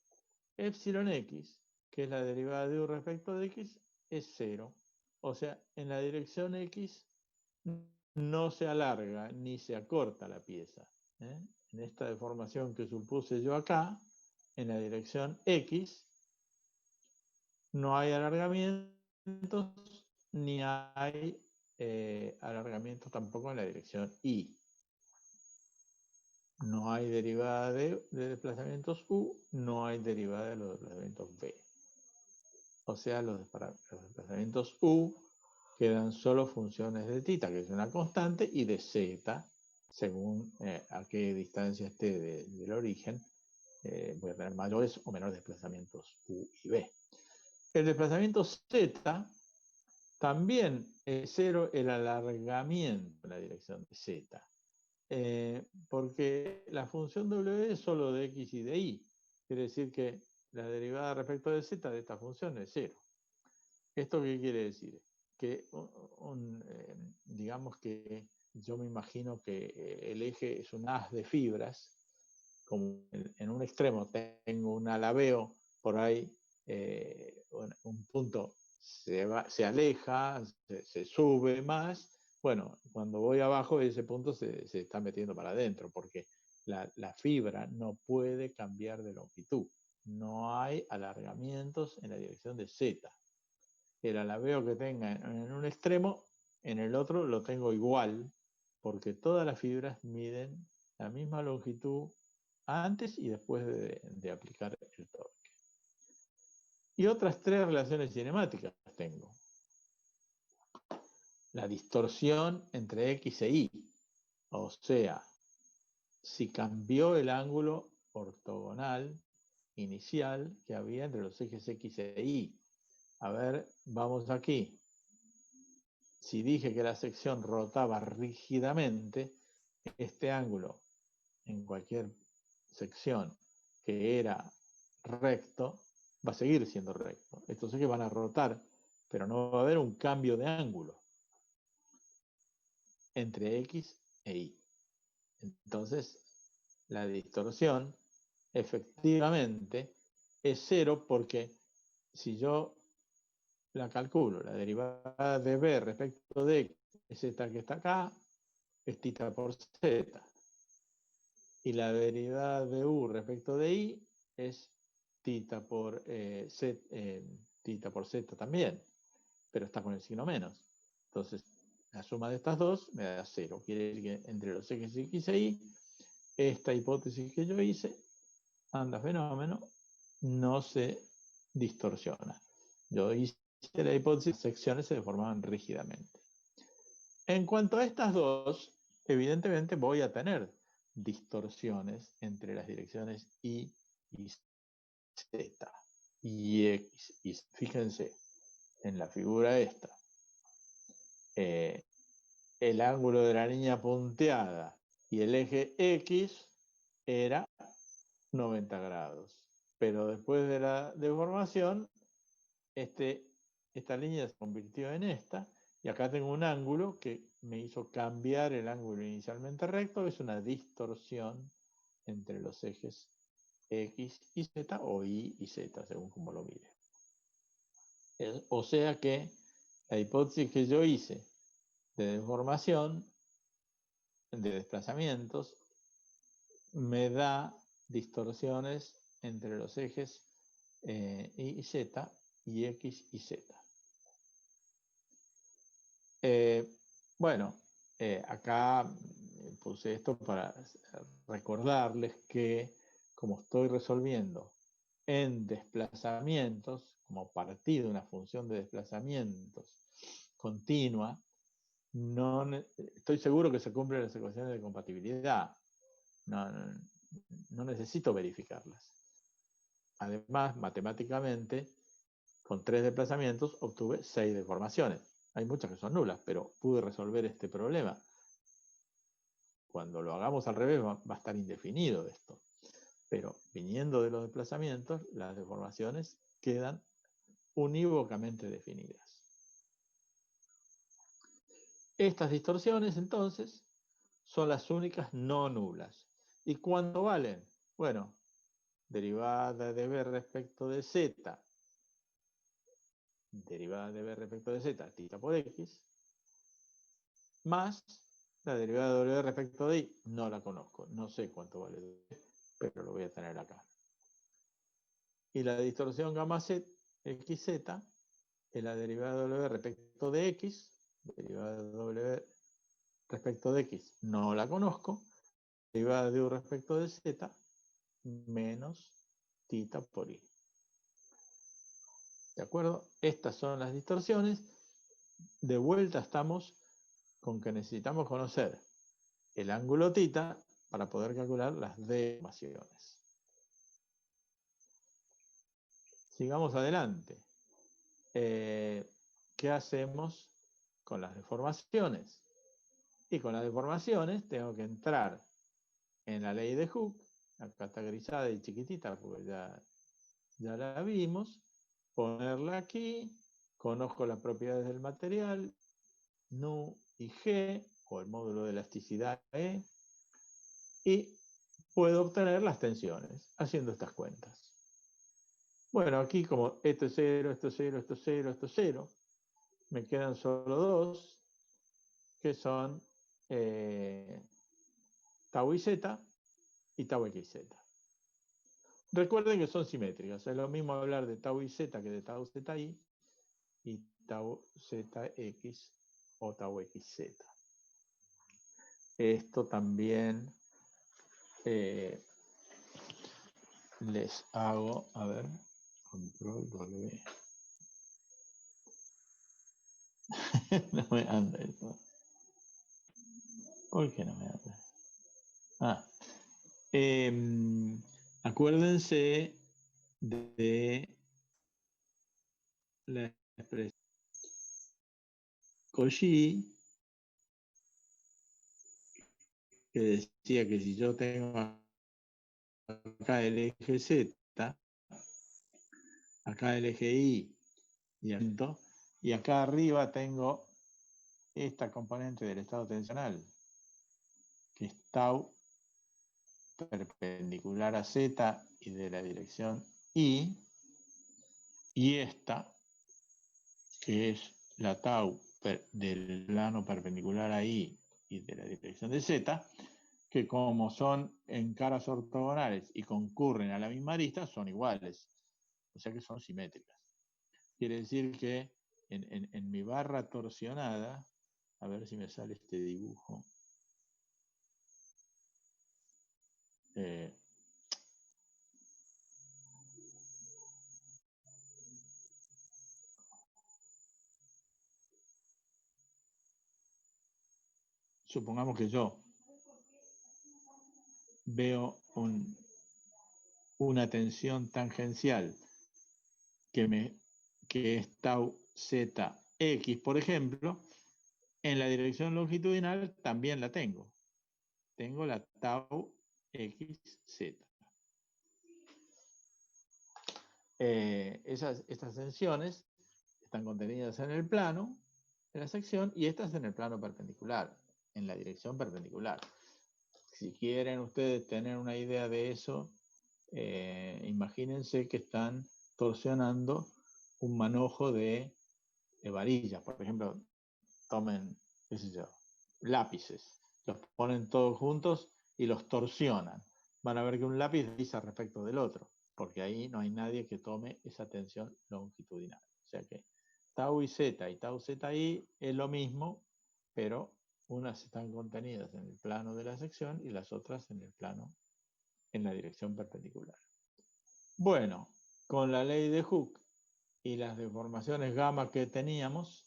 epsilon x, que es la derivada de u respecto de x, es 0. O sea, en la dirección x no se alarga ni se acorta la pieza. En esta deformación que supuse yo acá, en la dirección x, no hay alargamientos ni hay alargamientos tampoco en la dirección y. no hay derivada de desplazamientos u, no hay derivada de los desplazamientos v. O sea, los desplazamientos u quedan solo funciones de θ, que es una constante, y de z, según a qué distancia esté del origen, voy a tener mayores o menores desplazamientos u y v. El desplazamiento z también es cero el alargamiento en la dirección de z, porque la función w es solo de x y de y. Quiere decir que la derivada respecto de z de esta función es cero. ¿Esto qué quiere decir? Que digamos que yo me imagino que el eje es un haz de fibras, como en un extremo tengo un alabeo, por ahí un punto se aleja, se sube más. Bueno, cuando voy abajo ese punto se está metiendo para adentro, porque la fibra no puede cambiar de longitud. No hay alargamientos en la dirección de z. El alabeo que tenga en un extremo, en el otro lo tengo igual, porque todas las fibras miden la misma longitud antes y después de aplicar el torque. Y otras tres relaciones cinemáticas tengo. La distorsión entre x e y, o sea, si cambió el ángulo ortogonal inicial que había entre los ejes x e y. A ver, vamos aquí. Si dije que la sección rotaba rígidamente, este ángulo en cualquier sección que era recto va a seguir siendo recto. Estos ejes van a rotar, pero no va a haber un cambio de ángulo entre x e y. Entonces, la distorsión efectivamente es cero, porque si yo la calculo, la derivada de b respecto de x, es esta que está acá, es θ por z. Y la derivada de u respecto de y es θ por z también, pero está con el signo menos. Entonces, la suma de estas dos me da 0. Quiere decir que entre los ejes x e y, esta hipótesis que yo hice, anda fenómeno, no se distorsiona. Yo hice la hipótesis, las secciones se deformaban rígidamente. En cuanto a estas dos, evidentemente voy a tener distorsiones entre las direcciones y z y x. Y fíjense, en la figura esta, el ángulo de la línea punteada y el eje x era 90 grados. Pero después de la deformación, esta línea se convirtió en esta, y acá tengo un ángulo que me hizo cambiar el ángulo inicialmente recto. Es una distorsión entre los ejes x y z, o y y z, según como lo mire. O sea que la hipótesis que yo hice de deformación, de desplazamientos, me da distorsiones entre los ejes y z y x y z. Bueno, acá puse esto para recordarles que, como estoy resolviendo en desplazamientos, como partir de una función de desplazamientos continua, estoy seguro que se cumplen las ecuaciones de compatibilidad. No necesito verificarlas. Además, matemáticamente, con 3 desplazamientos obtuve 6 deformaciones. Hay muchas que son nulas, pero pude resolver este problema. Cuando lo hagamos al revés va a estar indefinido esto. Pero viniendo de los desplazamientos, las deformaciones quedan unívocamente definidas. Estas distorsiones, entonces, son las únicas no nulas. ¿Y cuánto valen? Bueno, derivada de b respecto de z, derivada de b respecto de z, θ por x, más la derivada de w respecto de y, no la conozco, no sé cuánto vale, pero lo voy a tener acá. Y la distorsión gamma z, xz, es la derivada de w respecto de x, derivada de w respecto de x, no la conozco, derivada de U respecto de Z menos tita por I. ¿De acuerdo? Estas son las distorsiones. De vuelta estamos con que necesitamos conocer el ángulo tita para poder calcular las deformaciones. Sigamos adelante. ¿Qué hacemos con las deformaciones? Y con las deformaciones tengo que entrar en la ley de Hooke, acá está grisada y chiquitita porque ya la vimos, ponerla aquí, conozco las propiedades del material, nu y g, o el módulo de elasticidad E, y puedo obtener las tensiones haciendo estas cuentas. Bueno, aquí como esto es 0, esto es 0, esto es 0, esto es 0, me quedan solo dos, que son tau y z y tau xz. Recuerden que son simétricas, es lo mismo hablar de tau y z que de tau zi y tau zx o tau xz. Esto también les hago, a ver, control W. No me anda esto. ¿Por qué no me anda? Acuérdense de la expresión Cauchy, que decía que si yo tengo acá el eje Z, acá el eje Y y acá arriba tengo esta componente del estado tensional, que es tau perpendicular a Z y de la dirección Y, y esta, que es la tau del plano perpendicular a Y y de la dirección de Z, que como son en caras ortogonales y concurren a la misma arista, son iguales, o sea que son simétricas. Quiere decir que en mi barra torsionada, a ver si me sale este dibujo, supongamos que yo veo una tensión tangencial que es tau zx, por ejemplo, en la dirección longitudinal también la tengo. Tengo la tau xz. Estas tensiones están contenidas en el plano de la sección y estas en el plano perpendicular, en la dirección perpendicular. Si quieren ustedes tener una idea de eso, imagínense que están torsionando un manojo de varillas. Por ejemplo, tomen, qué sé yo, lápices, los ponen todos juntos y los torsionan. Van a ver que un lápiz desliza respecto del otro, porque ahí no hay nadie que tome esa tensión longitudinal. O sea que tau y z y tau zi es lo mismo, pero unas están contenidas en el plano de la sección y las otras en el plano, en la dirección perpendicular. Bueno, con la ley de Hooke y las deformaciones gamma que teníamos,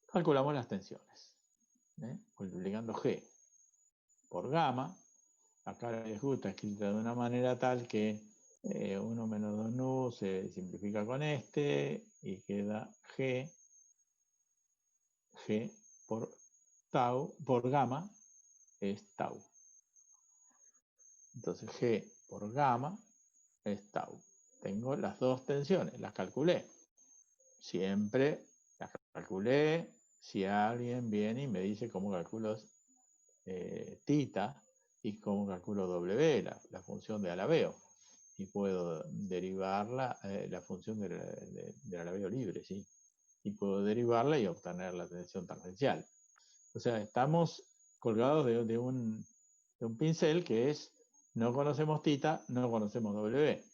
calculamos las tensiones, multiplicando G por gamma. Acá la ley de Hooke está escrita de una manera tal que 1 menos 2 nu se simplifica con este y queda G por tau, por gamma es tau. Entonces G por gamma es tau. Tengo las dos tensiones, las calculé. Siempre las calculé. Si alguien viene y me dice cómo calculo tita y cómo calculo W, la función de alabeo, y puedo derivarla, la función del alabeo libre, ¿sí? Y puedo derivarla y obtener la tensión tangencial. O sea, estamos colgados de un pincel que es, no conocemos tita, no conocemos W,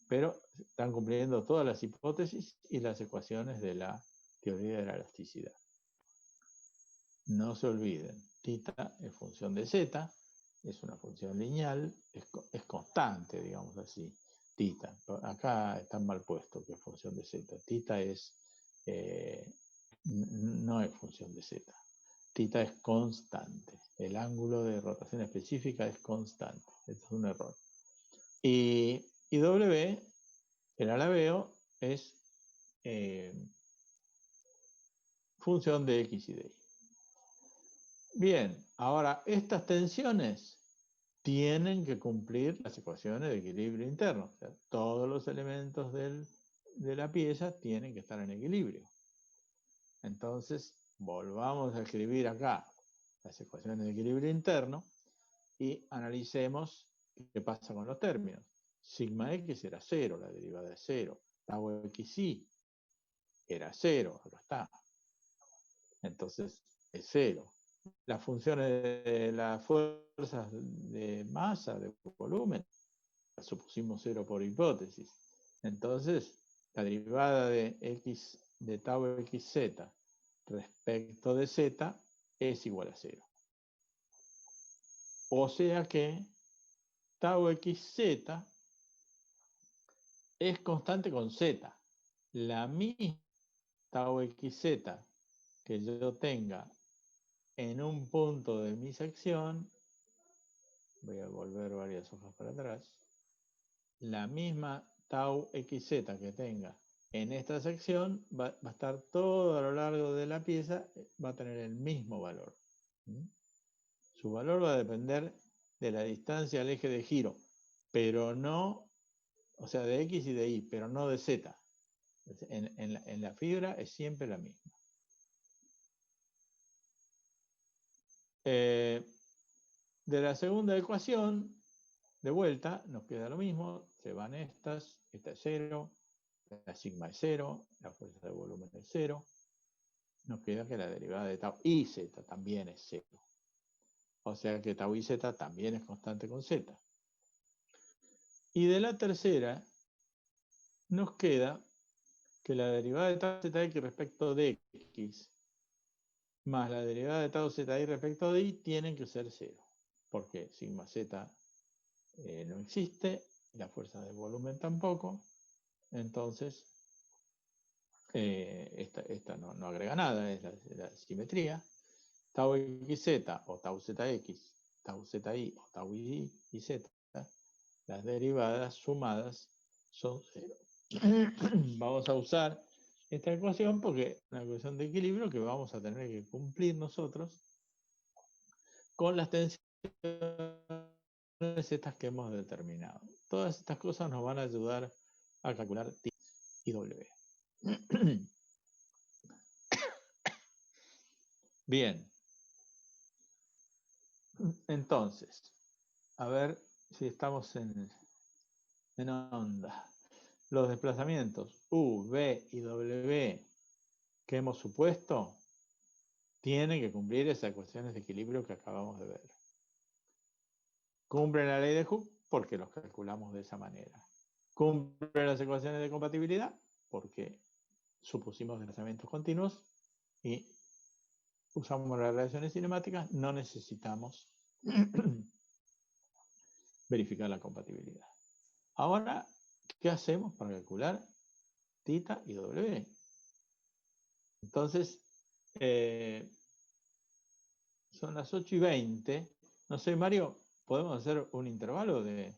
pero están cumpliendo todas las hipótesis y las ecuaciones de la teoría de la elasticidad. No se olviden, Tita es función de z, es una función lineal, es constante, digamos así. Tita, acá está mal puesto que es función de z. Tita es, no es función de z. Tita es constante. El ángulo de rotación específica es constante. Esto es un error. Y W, el alabeo, es función de X y de Y. Bien, ahora estas tensiones tienen que cumplir las ecuaciones de equilibrio interno. O sea, todos los elementos de la pieza tienen que estar en equilibrio. Entonces, volvamos a escribir acá las ecuaciones de equilibrio interno y analicemos qué pasa con los términos. Sigma x era 0, la derivada es 0. Tau xi era 0, acá está. Entonces, es 0. Las funciones de las fuerzas de masa, de volumen, las supusimos 0 por hipótesis. Entonces, la derivada de x de tau xz respecto de z es igual a 0. O sea que tau xz es constante con z. La misma tau xz que yo tenga en un punto de mi sección, voy a volver varias hojas para atrás, la misma tau xz que tenga en esta sección va a estar todo a lo largo de la pieza, va a tener el mismo valor. Su valor va a depender de la distancia al eje de giro, pero no, o sea, de X y de Y, pero no de Z. En la fibra es siempre la misma. De la segunda ecuación, de vuelta, nos queda lo mismo, se van estas, esta es 0, la sigma es 0, la fuerza de volumen es 0, nos queda que la derivada de tau y z también es 0. O sea que tau y z también es constante con z. Y de la tercera, nos queda que la derivada de tau zx respecto de x más la derivada de tau zi respecto de y tienen que ser 0. Porque sigma z no existe, la fuerza de volumen tampoco, entonces esta no agrega nada, es la simetría. Tau xz o tau zx, tau zi o tau y z, las derivadas sumadas son 0. Vamos a usar esta ecuación porque es una ecuación de equilibrio que vamos a tener que cumplir nosotros con las tensiones estas que hemos determinado. Todas estas cosas nos van a ayudar a calcular T y W. Bien. Entonces, a ver si estamos en onda. Los desplazamientos U, V y W que hemos supuesto tienen que cumplir esas ecuaciones de equilibrio que acabamos de ver. Cumplen la ley de Hooke porque los calculamos de esa manera. Cumplen las ecuaciones de compatibilidad porque supusimos desplazamientos continuos y usamos las relaciones cinemáticas, no necesitamos verificar la compatibilidad. Ahora, ¿qué hacemos para calcular θ y W? Entonces, son las 8:20. No sé, Mario, ¿podemos hacer un intervalo de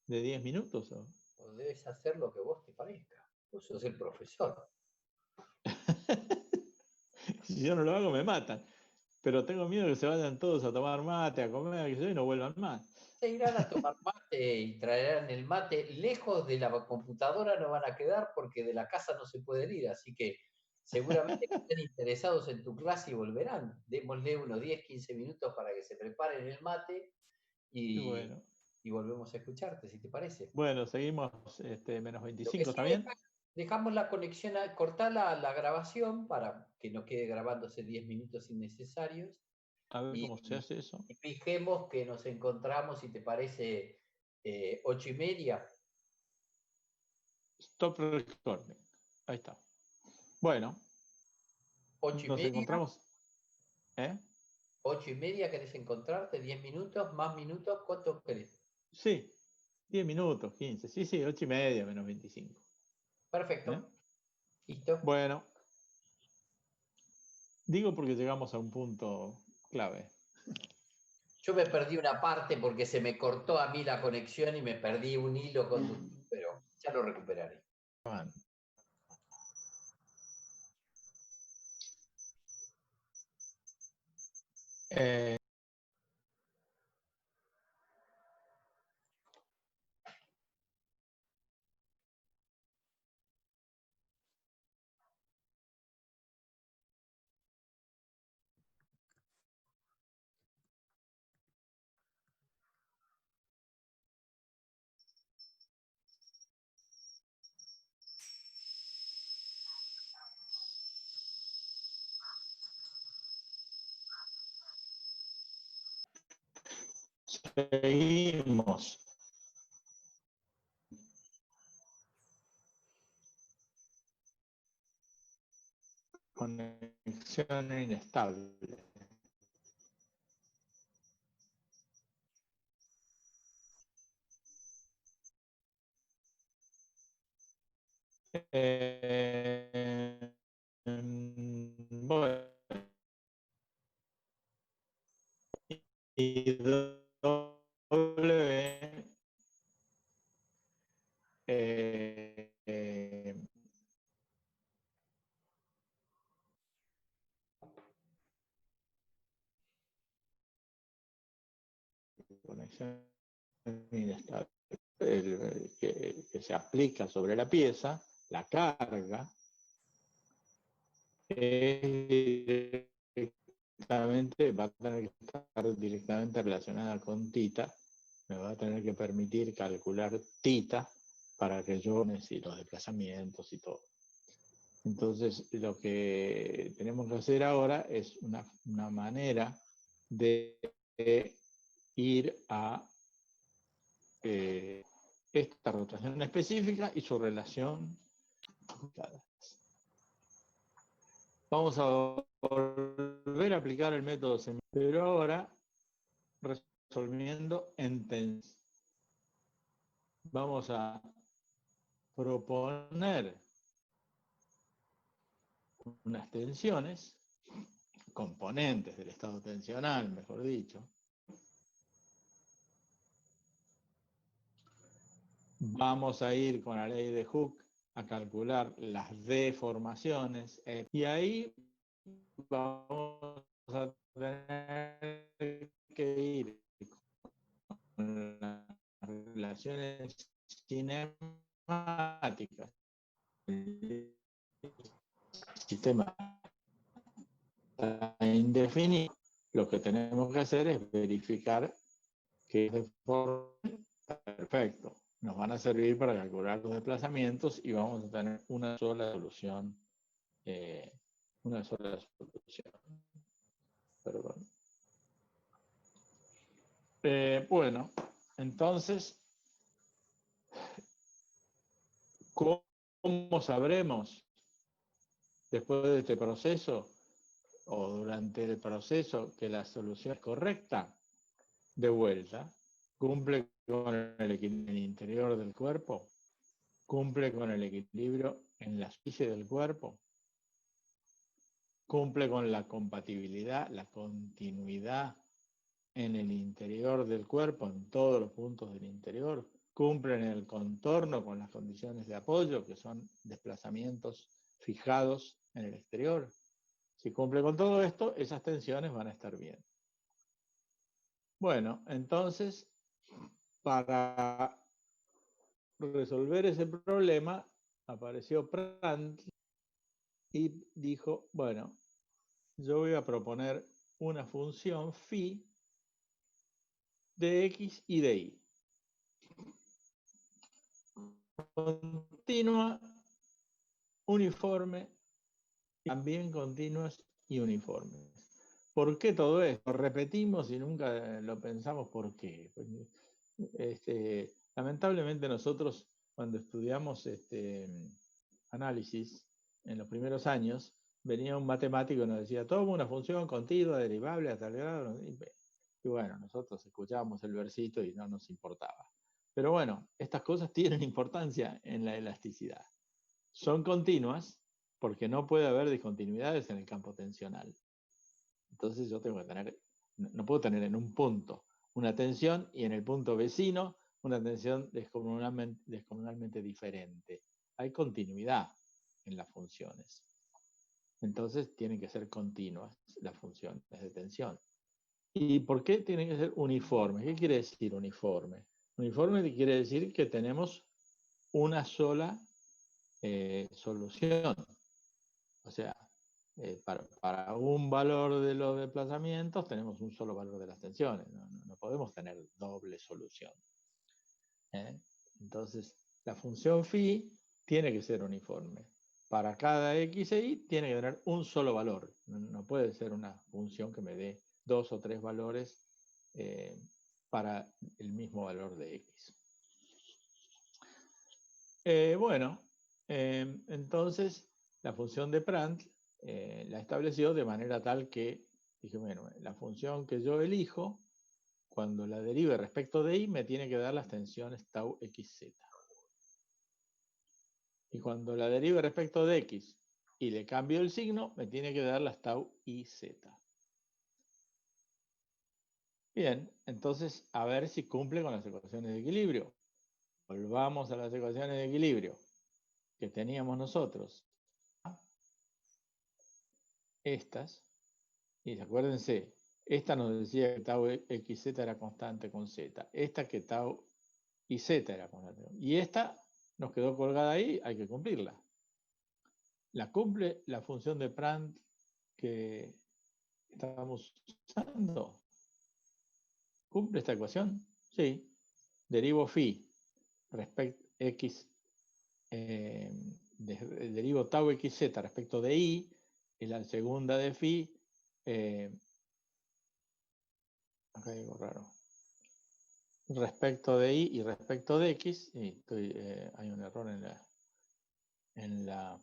10 minutos? O debes hacer lo que vos te parezca. Vos sos el profesor. Si yo no lo hago, me matan. Pero tengo miedo que se vayan todos a tomar mate, a comer, y no vuelvan más. Se irán a tomar mate y traerán el mate. Lejos de la computadora no van a quedar porque de la casa no se pueden ir. Así que seguramente estén interesados en tu clase y volverán. Démosle unos 10, 15 minutos para que se preparen el mate y, Bueno, y volvemos a escucharte, si te parece. bueno, seguimos menos Lo que 25, sí, ¿está bien? dejamos la conexión, cortar la grabación para que no quede grabándose 10 minutos innecesarios. A ver Y, cómo se hace eso. y fijemos que nos encontramos, si te parece, 8:30. Stop recording. Ahí está. Bueno, 8:30. nos encontramos. ¿Eh? 8:30 querés encontrarte, 10 minutos, más minutos, ¿cuánto querés? Sí, 10 minutos, 15. Sí, 8:30 menos 25. Perfecto. Listo. Bueno, digo porque llegamos a un punto clave. Yo me perdí una parte porque se me cortó a mí la conexión y me perdí un hilo conductor, pero ya lo recuperaré. Bueno. Eh, Seguimos. Conexión inestable. Bueno, y W conexión inestable que se aplica sobre la pieza, la carga, directamente va a tener que estar directamente relacionada con tita, me va a tener que permitir calcular tita para que yo y los desplazamientos y todo. Entonces, lo que tenemos que hacer ahora es una manera de ir a esta rotación específica y su relación. Vamos a volver a aplicar el método semántico, pero ahora resolviendo en tensión. Vamos a proponer unas tensiones, componentes del estado tensional, mejor dicho. Vamos a ir con la ley de Hooke a calcular las deformaciones y ahí vamos a tener que ir con las relaciones cinemáticas. El sistema está indefinido. Lo que tenemos que hacer es verificar que es de forma perfecto. Nos van a servir para calcular los desplazamientos y vamos a tener una sola solución. Perdón. Bueno, entonces, ¿cómo sabremos después de este proceso o durante el proceso que la solución es correcta? De vuelta, cumple con el equilibrio en el interior del cuerpo, cumple con el equilibrio en la superficie del cuerpo, cumple con la compatibilidad, la continuidad en el interior del cuerpo, en todos los puntos del interior, cumple en el contorno con las condiciones de apoyo, que son desplazamientos fijados en el exterior. Si cumple con todo esto, esas tensiones van a estar bien. Bueno, entonces, para resolver ese problema, apareció Prandtl y dijo, bueno, yo voy a proponer una función phi de x y de y. Continua, uniforme, también continuas y uniformes. ¿Por qué todo esto? Repetimos y nunca lo pensamos por qué. Lamentablemente nosotros cuando estudiamos análisis en los primeros años, venía un matemático y nos decía, toma una función continua, derivable a tal grado. Y bueno, nosotros escuchábamos el versito y no nos importaba. Pero bueno, estas cosas tienen importancia en la elasticidad. Son continuas porque no puede haber discontinuidades en el campo tensional. Entonces yo tengo que tener, no puedo tener en un punto una tensión y en el punto vecino una tensión descomunalmente diferente. Hay continuidad en las funciones. Entonces tienen que ser continuas las funciones de tensión. ¿Y por qué tienen que ser uniformes? ¿Qué quiere decir uniforme? Uniforme quiere decir que tenemos una sola solución. O sea, para un valor de los desplazamientos tenemos un solo valor de las tensiones. No podemos tener doble solución. Entonces, la función phi tiene que ser uniforme. Para cada x e y tiene que tener un solo valor. No puede ser una función que me dé 2 o 3 valores para el mismo valor de x. Bueno, entonces la función de Prandtl la estableció de manera tal que dije, bueno, la función que yo elijo, cuando la derive respecto de y, me tiene que dar las tensiones tau xz. Y cuando la derive respecto de x y le cambio el signo, me tiene que dar las tau iz. Bien, entonces a ver si cumple con las ecuaciones de equilibrio. Volvamos a las ecuaciones de equilibrio que teníamos nosotros. Estas, y acuérdense, esta nos decía que tau xz era constante con z, esta que tau iz era constante. Y esta nos quedó colgada ahí, hay que cumplirla. ¿La cumple la función de Prandtl que estábamos usando? ¿Cumple esta ecuación? Sí. Derivo phi respecto x, derivo tau xz respecto de y, y la segunda de phi, acá hay algo raro, respecto de y y respecto de x, y hay un error en la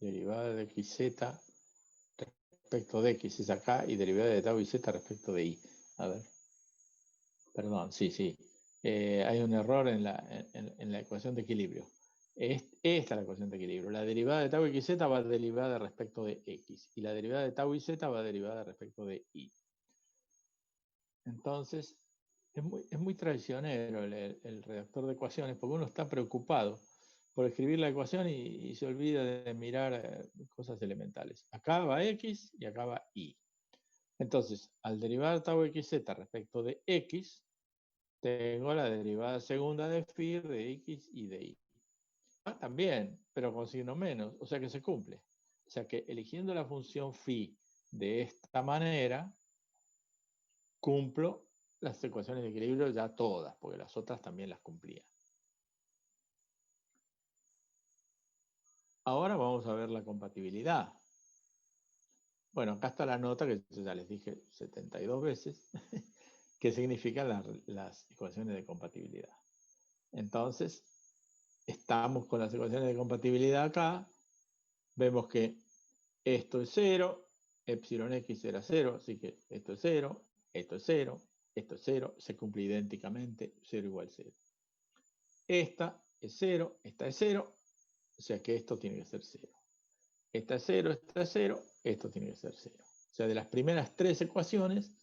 derivada de xz respecto de x es acá y derivada de tau y z respecto de y. A ver. Perdón, sí. Hay un error en la ecuación de equilibrio. Esta es la ecuación de equilibrio. La derivada de tau xz va derivada respecto de x y la derivada de tau y z va derivada respecto de y. Entonces, es muy traicionero el redactor de ecuaciones porque uno está preocupado por escribir la ecuación y se olvida de mirar cosas elementales. Acá va x y acá va y. Entonces, al derivar tau xz respecto de x, tengo la derivada segunda de phi de x y de y. También, pero con signo menos, o sea que se cumple. O sea que eligiendo la función phi de esta manera, cumplo las ecuaciones de equilibrio ya todas, porque las otras también las cumplía. Ahora vamos a ver la compatibilidad. Bueno, acá está la nota que ya les dije 72 veces, que significan las ecuaciones de compatibilidad. Entonces, estamos con las ecuaciones de compatibilidad acá. Vemos que esto es 0, epsilon x era 0, así que esto es 0, esto es 0, esto es 0, se cumple idénticamente, 0 igual 0. Esta es 0, esta es 0, o sea que esto tiene que ser 0. Esta es 0, esta es 0, esto tiene que ser 0. O sea, de las primeras 3 ecuaciones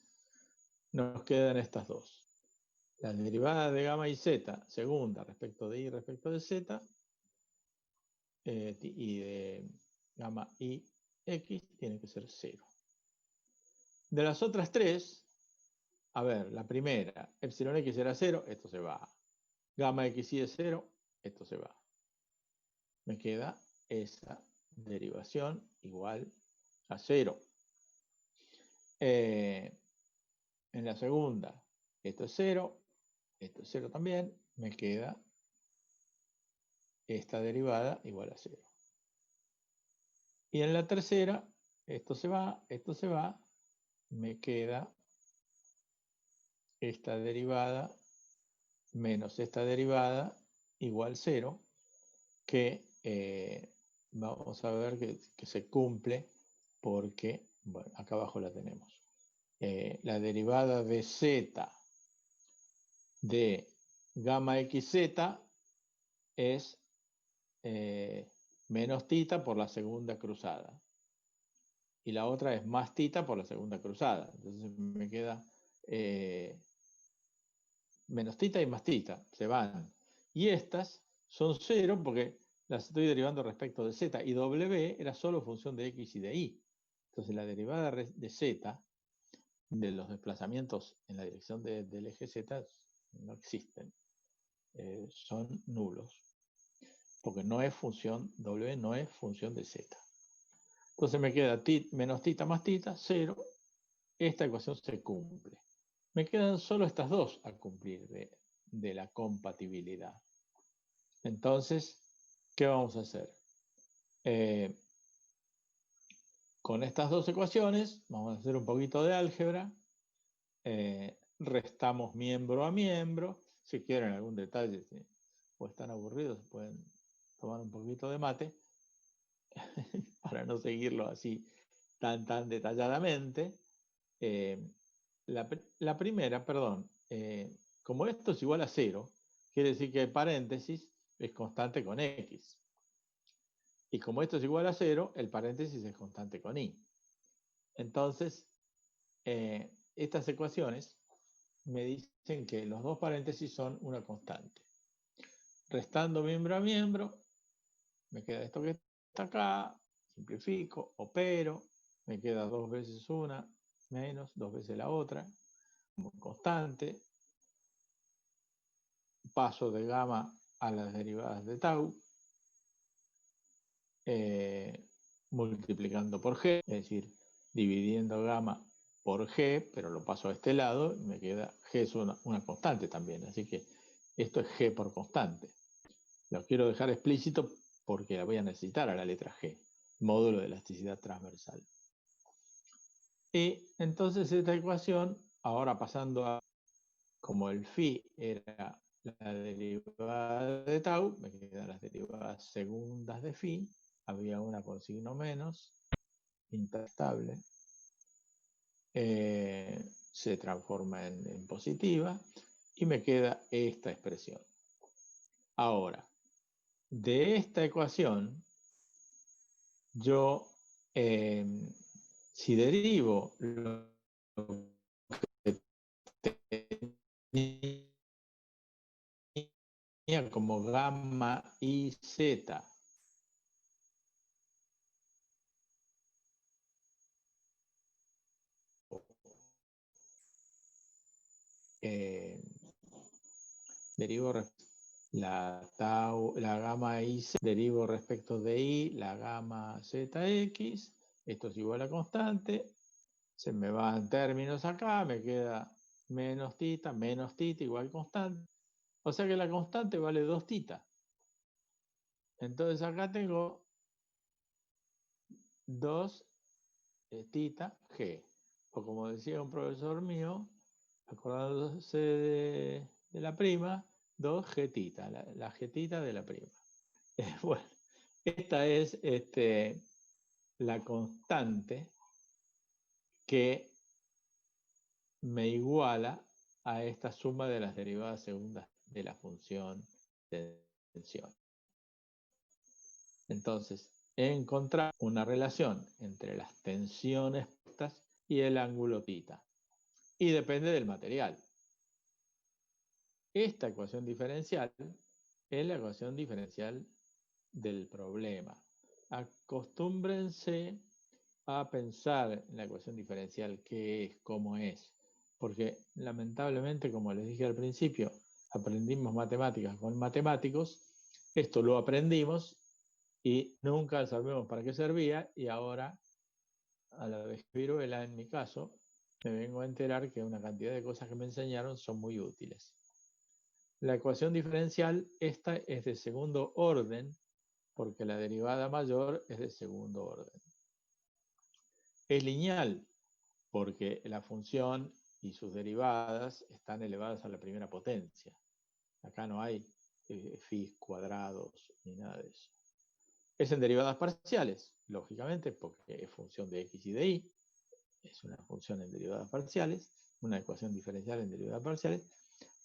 nos quedan estas dos. La derivada de gamma y z, segunda, respecto de y respecto de z, y de gamma y x tiene que ser 0. De las otras 3, a ver, la primera, epsilon x era 0, esto se va. Gamma x y es 0, esto se va. Me queda esa derivación igual a 0. En la segunda, esto es 0, esto es 0 también, me queda esta derivada igual a 0. Y en la tercera, esto se va, me queda esta derivada menos esta derivada igual 0, que vamos a ver que se cumple porque, bueno, acá abajo la tenemos. La derivada de z de gamma xz es menos tita por la segunda cruzada. Y la otra es más tita por la segunda cruzada. Entonces me queda menos tita y más tita, se van. Y estas son 0 porque las estoy derivando respecto de z, y w era solo función de x y de y. Entonces la derivada de z, de los desplazamientos en la dirección del eje z, no existen. Son nulos. Porque no es función, w no es función de z. Entonces me queda menos tita más tita, 0. Esta ecuación se cumple. Me quedan solo estas dos a cumplir de la compatibilidad. Entonces, ¿qué vamos a hacer? Con estas dos ecuaciones, vamos a hacer un poquito de álgebra. Restamos miembro a miembro. Si quieren algún detalle, o están aburridos, pueden tomar un poquito de mate para no seguirlo así tan detalladamente. La primera, perdón, como esto es igual a 0, quiere decir que el paréntesis es constante con x. Y como esto es igual a 0, el paréntesis es constante con y. Entonces, estas ecuaciones me dicen que los dos paréntesis son una constante. Restando miembro a miembro, me queda esto que está acá, simplifico, opero, me queda 2 veces una menos 2 veces la otra, como constante. Paso de gamma a las derivadas de tau, multiplicando por g, es decir, dividiendo gamma por g, pero lo paso a este lado, y me queda g es una constante también, así que esto es g por constante. Lo quiero dejar explícito porque la voy a necesitar a la letra g, módulo de elasticidad transversal. Y entonces esta ecuación, ahora pasando a, como el phi era la derivada de tau, me quedan las derivadas segundas de phi, había una con signo menos, intrastable, se transforma en positiva, y me queda esta expresión. Ahora, de esta ecuación, yo, si derivo lo que tenía como gamma y z derivo la gamma y z, derivo respecto de y, la gamma zx, esto es igual a constante, se me van términos acá, me queda menos tita igual constante, o sea que la constante vale 2 tita. Entonces acá tengo 2 tita g, o como decía un profesor mío, acordándose de la prima, 2 g tita, la g tita de la prima. Bueno, esta es la constante que me iguala a esta suma de las derivadas segundas de la función de tensión. Entonces, he encontrado una relación entre las tensiones y el ángulo θ. Y depende del material. Esta ecuación diferencial es la ecuación diferencial del problema. Acostúmbrense a pensar en la ecuación diferencial, qué es, cómo es, porque lamentablemente, como les dije al principio, aprendimos matemáticas con matemáticos, esto lo aprendimos y nunca sabemos para qué servía, y ahora, a la vez viruela en mi caso, me vengo a enterar que una cantidad de cosas que me enseñaron son muy útiles. La ecuación diferencial, esta es de segundo orden, porque la derivada mayor es de segundo orden. Es lineal, porque la función y sus derivadas están elevadas a la primera potencia. Acá no hay phi cuadrados ni nada de eso. Es en derivadas parciales, lógicamente, porque es función de x y de y. Es una función en derivadas parciales, una ecuación diferencial en derivadas parciales.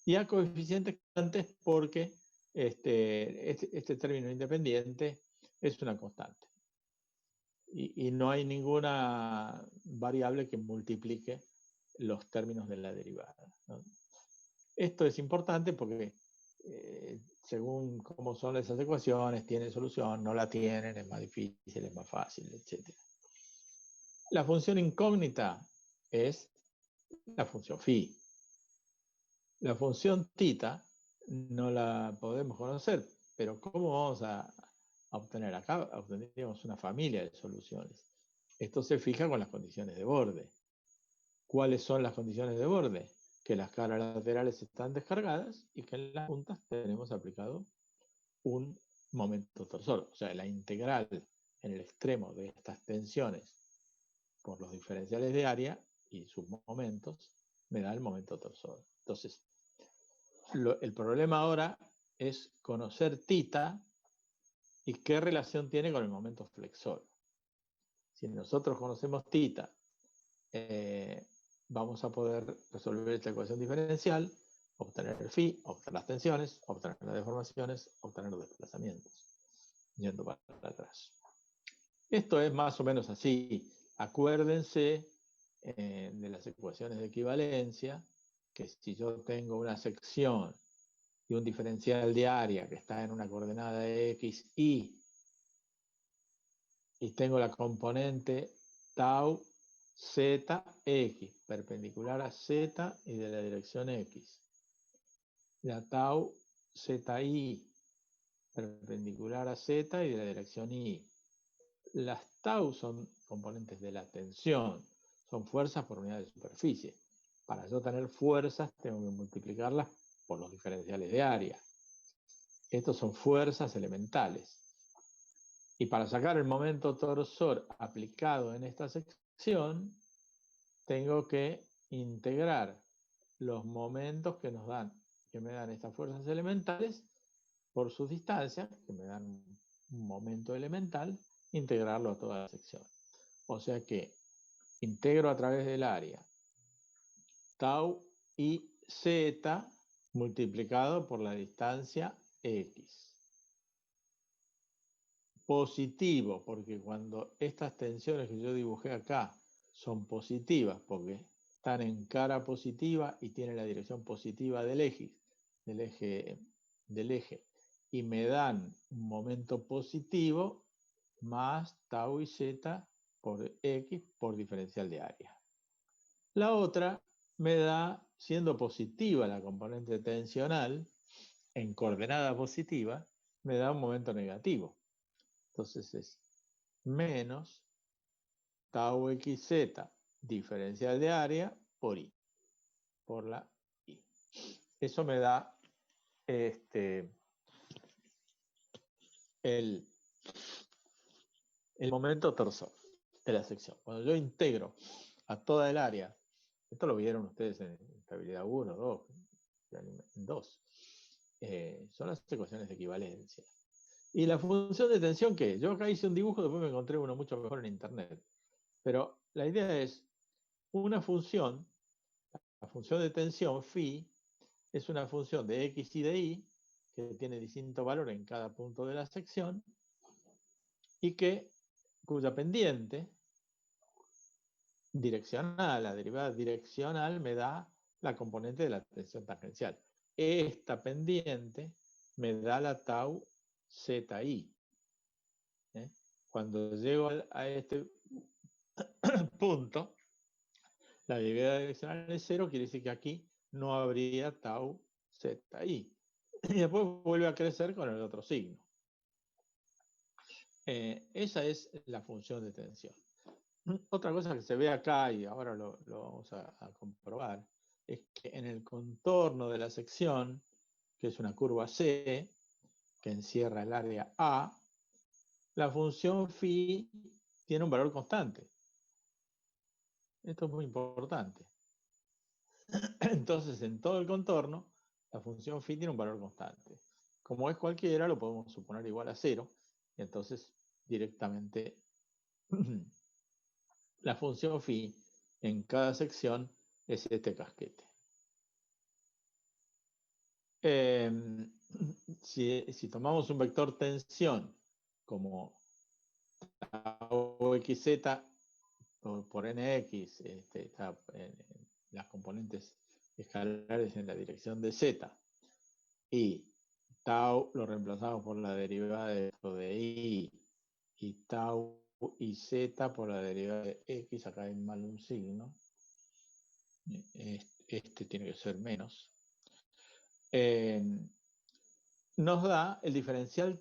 Y a coeficientes constantes porque este término independiente es una constante. Y no hay ninguna variable que multiplique los términos de la derivada, ¿no? Esto es importante porque según cómo son esas ecuaciones, tienen solución, no la tienen, es más difícil, es más fácil, etc. La función incógnita es la función phi. La función θ no la podemos conocer, pero ¿cómo vamos a obtener? Acá obtendríamos una familia de soluciones. Esto se fija con las condiciones de borde. ¿Cuáles son las condiciones de borde? Que las caras laterales están descargadas y que en las puntas tenemos aplicado un momento torsor. O sea, la integral en el extremo de estas tensiones por los diferenciales de área y sus momentos me da el momento torsor. Entonces, el problema ahora es conocer θ y qué relación tiene con el momento flexor. Si nosotros conocemos θ, vamos a poder resolver esta ecuación diferencial, obtener el phi, obtener las tensiones, obtener las deformaciones, obtener los desplazamientos, yendo para atrás. Esto es más o menos así. Acuérdense de las ecuaciones de equivalencia, que si yo tengo una sección y un diferencial de área que está en una coordenada x, y tengo la componente tau z x perpendicular a z y de la dirección x, la tau zi perpendicular a z y de la dirección y. Las tau son componentes de la tensión, son fuerzas por unidad de superficie. Para yo tener fuerzas tengo que multiplicarlas por los diferenciales de área. Estos son fuerzas elementales. Y para sacar el momento torsor aplicado en esta sección, tengo que integrar los momentos que me dan estas fuerzas elementales por sus distancias, que me dan un momento elemental, integrarlo a toda la sección. O sea que integro a través del área tau y z multiplicado por la distancia x. Positivo, porque cuando estas tensiones que yo dibujé acá son positivas, porque están en cara positiva y tienen la dirección positiva del eje, y me dan un momento positivo más tau y z por x por diferencial de área. La otra me da, siendo positiva la componente tensional, en coordenada positiva, me da un momento negativo. Entonces es menos tau xz diferencial de área por i, por la i. Eso me da el momento torsor de la sección. Cuando yo integro a toda el área, esto lo vieron ustedes en estabilidad 1, 2, 2, son las ecuaciones de equivalencia. ¿Y la función de tensión qué es? Yo acá hice un dibujo, después me encontré uno mucho mejor en internet. Pero la idea es una función, la función de tensión phi, es una función de x y de y, que tiene distinto valor en cada punto de la sección, y cuya pendiente direccional, la derivada direccional, me da la componente de la tensión tangencial. Esta pendiente me da la tau zi. Cuando llego a este punto, la derivada direccional es 0, quiere decir que aquí no habría tau zi. Y después vuelve a crecer con el otro signo. Esa es la función de tensión. Otra cosa que se ve acá, y ahora lo vamos a comprobar, es que en el contorno de la sección, que es una curva C, que encierra el área A, la función phi tiene un valor constante. Esto es muy importante. Entonces, en todo el contorno, la función phi tiene un valor constante. Como es cualquiera, lo podemos suponer igual a 0, y entonces directamente la función phi en cada sección es este casquete. Si tomamos un vector tensión como tau xz por nx, está las componentes escalares en la dirección de z, y tau lo reemplazamos por la derivada de i, y tau y z por la derivada de x, acá hay mal un signo, este tiene que ser menos, nos da el diferencial.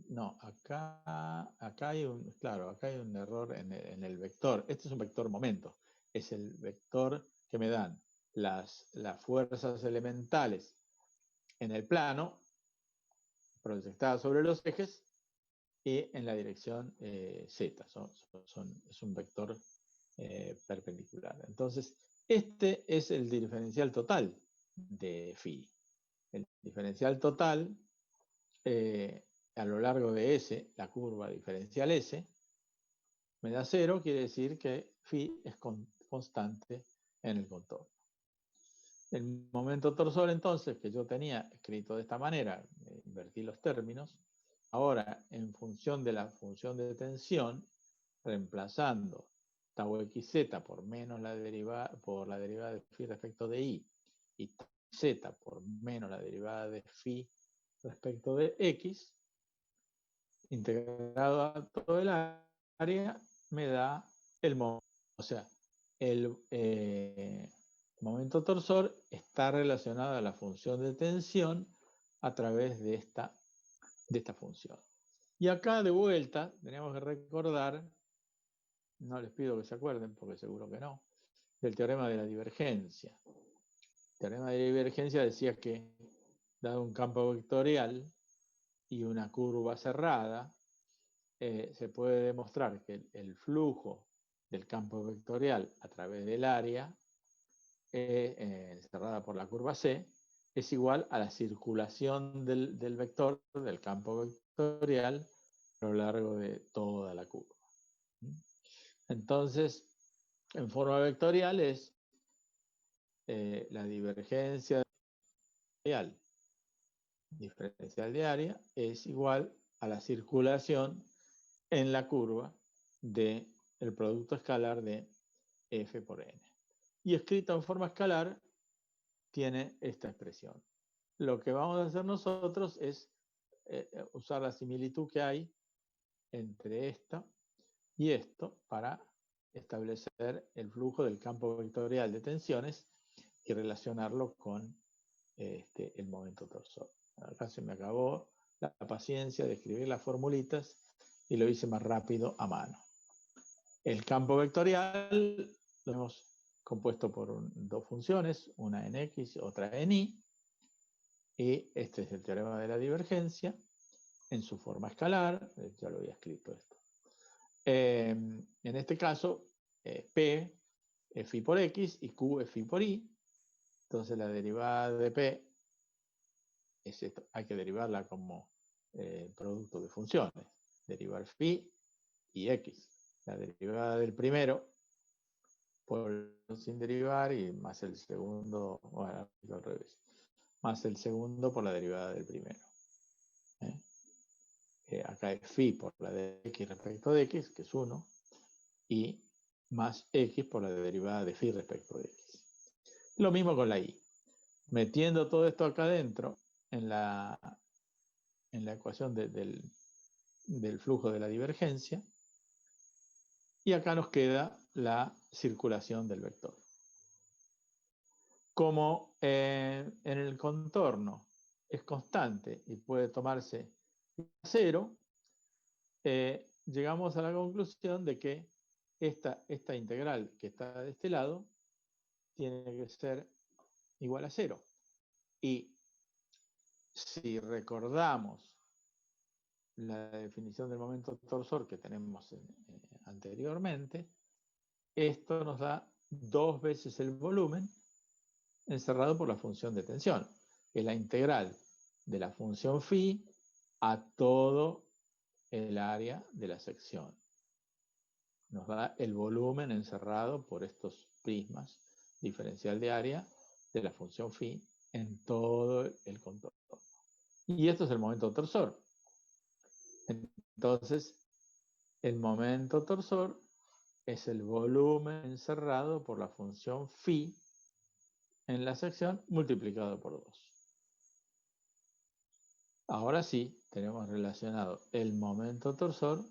No, acá hay un error en el vector. Este es un vector momento. Es el vector que me dan las fuerzas elementales en el plano, proyectadas sobre los ejes, y en la dirección z. Es un vector perpendicular. Entonces, este es el diferencial total de phi. El diferencial total a lo largo de S, la curva diferencial S, me da 0, quiere decir que phi es constante en el contorno. El momento torsor, entonces, que yo tenía escrito de esta manera, invertí los términos, ahora en función de la función de tensión, reemplazando tau xz por menos la derivada de phi respecto de i, y tau z por menos la derivada de phi respecto de x, integrado a todo el área, me da el momento. O sea, el momento torsor está relacionado a la función de tensión a través de esta función. Y acá de vuelta tenemos que recordar, no les pido que se acuerden porque seguro que no, del teorema de la divergencia. El teorema de la divergencia decía que, dado un campo vectorial y una curva cerrada, se puede demostrar que el flujo del campo vectorial a través del área cerrada por la curva C es igual a la circulación del vector, del campo vectorial, a lo largo de toda la curva. Entonces, en forma vectorial es la divergencia diferencial de área es igual a la circulación en la curva del producto escalar de f por n. Y escrito en forma escalar tiene esta expresión. Lo que vamos a hacer nosotros es usar la similitud que hay entre esto y esto para establecer el flujo del campo vectorial de tensiones y relacionarlo con el momento torsor. Acá se me acabó la paciencia de escribir las formulitas y lo hice más rápido a mano. El campo vectorial lo hemos compuesto por dos funciones, una en x, otra en y, y este es el teorema de la divergencia en su forma escalar, ya lo había escrito esto. En este caso, P es phi por x y Q es phi por y, entonces la derivada de P es esto, hay que derivarla como producto de funciones, derivar phi y x. La derivada del primero por sin derivar y más el segundo, bueno, al revés, más el segundo por la derivada del primero. Acá es phi por la de x respecto de x, que es 1, y más x por la derivada de phi respecto de x. Lo mismo con la y. Metiendo todo esto acá adentro, en la ecuación del flujo de la divergencia, y acá nos queda la circulación del vector. Como en el contorno es constante y puede tomarse a 0, llegamos a la conclusión de que esta integral que está de este lado tiene que ser igual a 0. Y si recordamos la definición del momento torsor que tenemos anteriormente, esto nos da 2 veces el volumen encerrado por la función de tensión, que es la integral de la función phi a todo el área de la sección. Nos da el volumen encerrado por estos prismas diferencial de área de la función phi en todo el contorno. Y esto es el momento torsor. Entonces, el momento torsor es el volumen encerrado por la función phi en la sección multiplicado por 2. Ahora sí, tenemos relacionado el momento torsor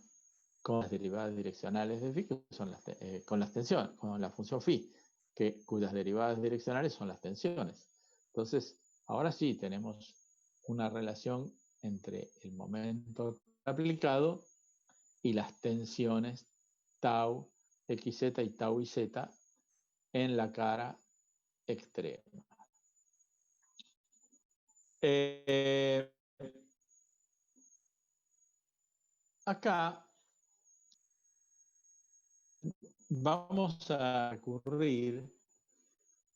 con las derivadas direccionales de phi, que son con las tensiones, con la función phi, cuyas derivadas direccionales son las tensiones. Entonces, ahora sí tenemos una relación entre el momento aplicado y las tensiones tau xz y tau iz en la cara extrema. Acá vamos a recurrir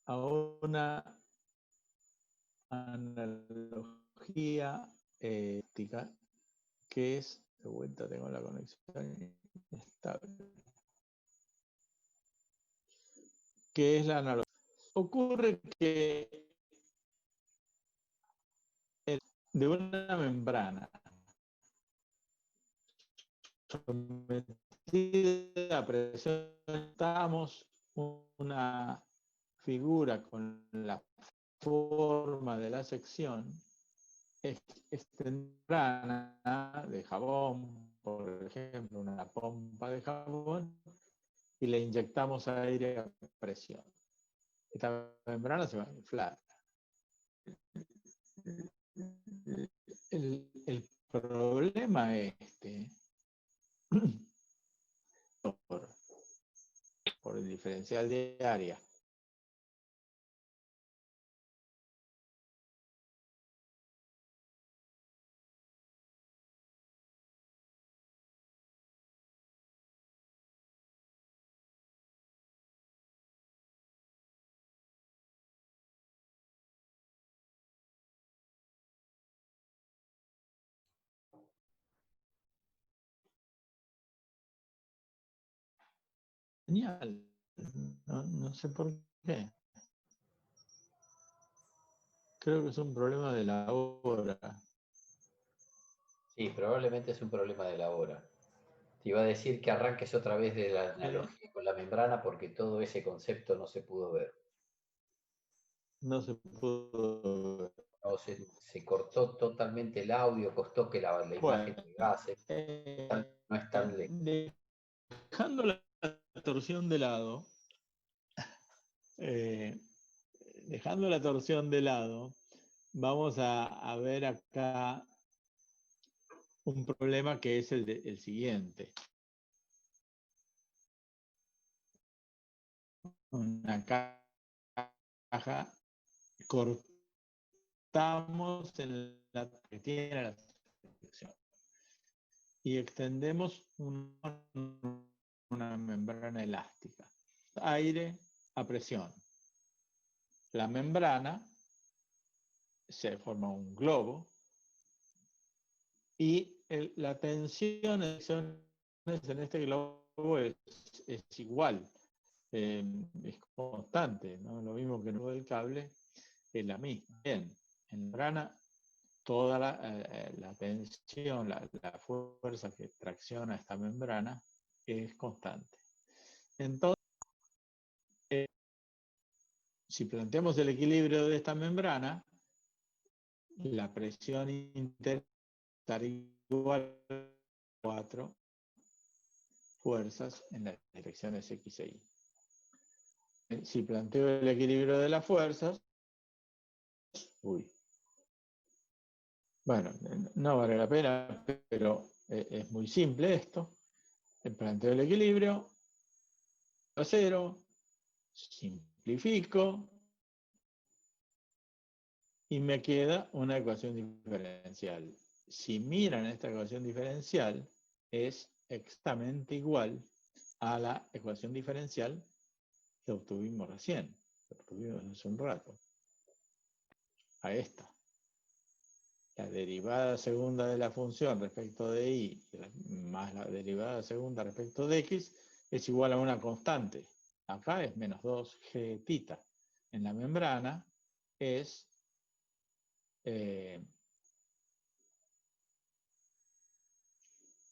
a una analogía óptica que es, de vuelta tengo la conexión estable, que es la analogía. Ocurre que de una membrana sometida a presión, estamos una figura con la forma de la sección, esta membrana de jabón, por ejemplo, una pompa de jabón, y le inyectamos aire a presión. Esta membrana se va a inflar. El problema por el diferencial de área genial. No sé por qué. Creo que es un problema de la hora. Sí, probablemente es un problema de la hora. Te iba a decir que arranques otra vez de la analogía con la membrana porque todo ese concepto no se pudo ver. No se pudo ver. No, se cortó totalmente el audio, costó que la imagen Bueno, llegase. No es tan lejos. dejando la torsión de lado, dejando la torsión de lado, vamos a ver acá un problema que es el siguiente. Una caja, cortamos en la que tiene la sección y extendemos una membrana elástica. Aire a presión. La membrana se forma un globo y la tensión en este globo es igual, es constante, ¿no? Lo mismo que en el cable, es la misma. Bien, en la membrana toda la tensión, la fuerza que tracciona esta membrana es constante. Entonces, si planteamos el equilibrio de esta membrana, la presión interna estará igual a 4 fuerzas en las direcciones X e Y. Si planteo el equilibrio de las fuerzas, bueno, no vale la pena, pero es muy simple esto. Planteo el equilibrio a 0, simplifico y me queda una ecuación diferencial. Si miran esta ecuación diferencial, es exactamente igual a la ecuación diferencial que obtuvimos recién, que obtuvimos hace un rato, a esta. la derivada segunda de la función respecto de y más la derivada segunda respecto de x es igual a una constante. Acá es menos 2g tita. En la membrana es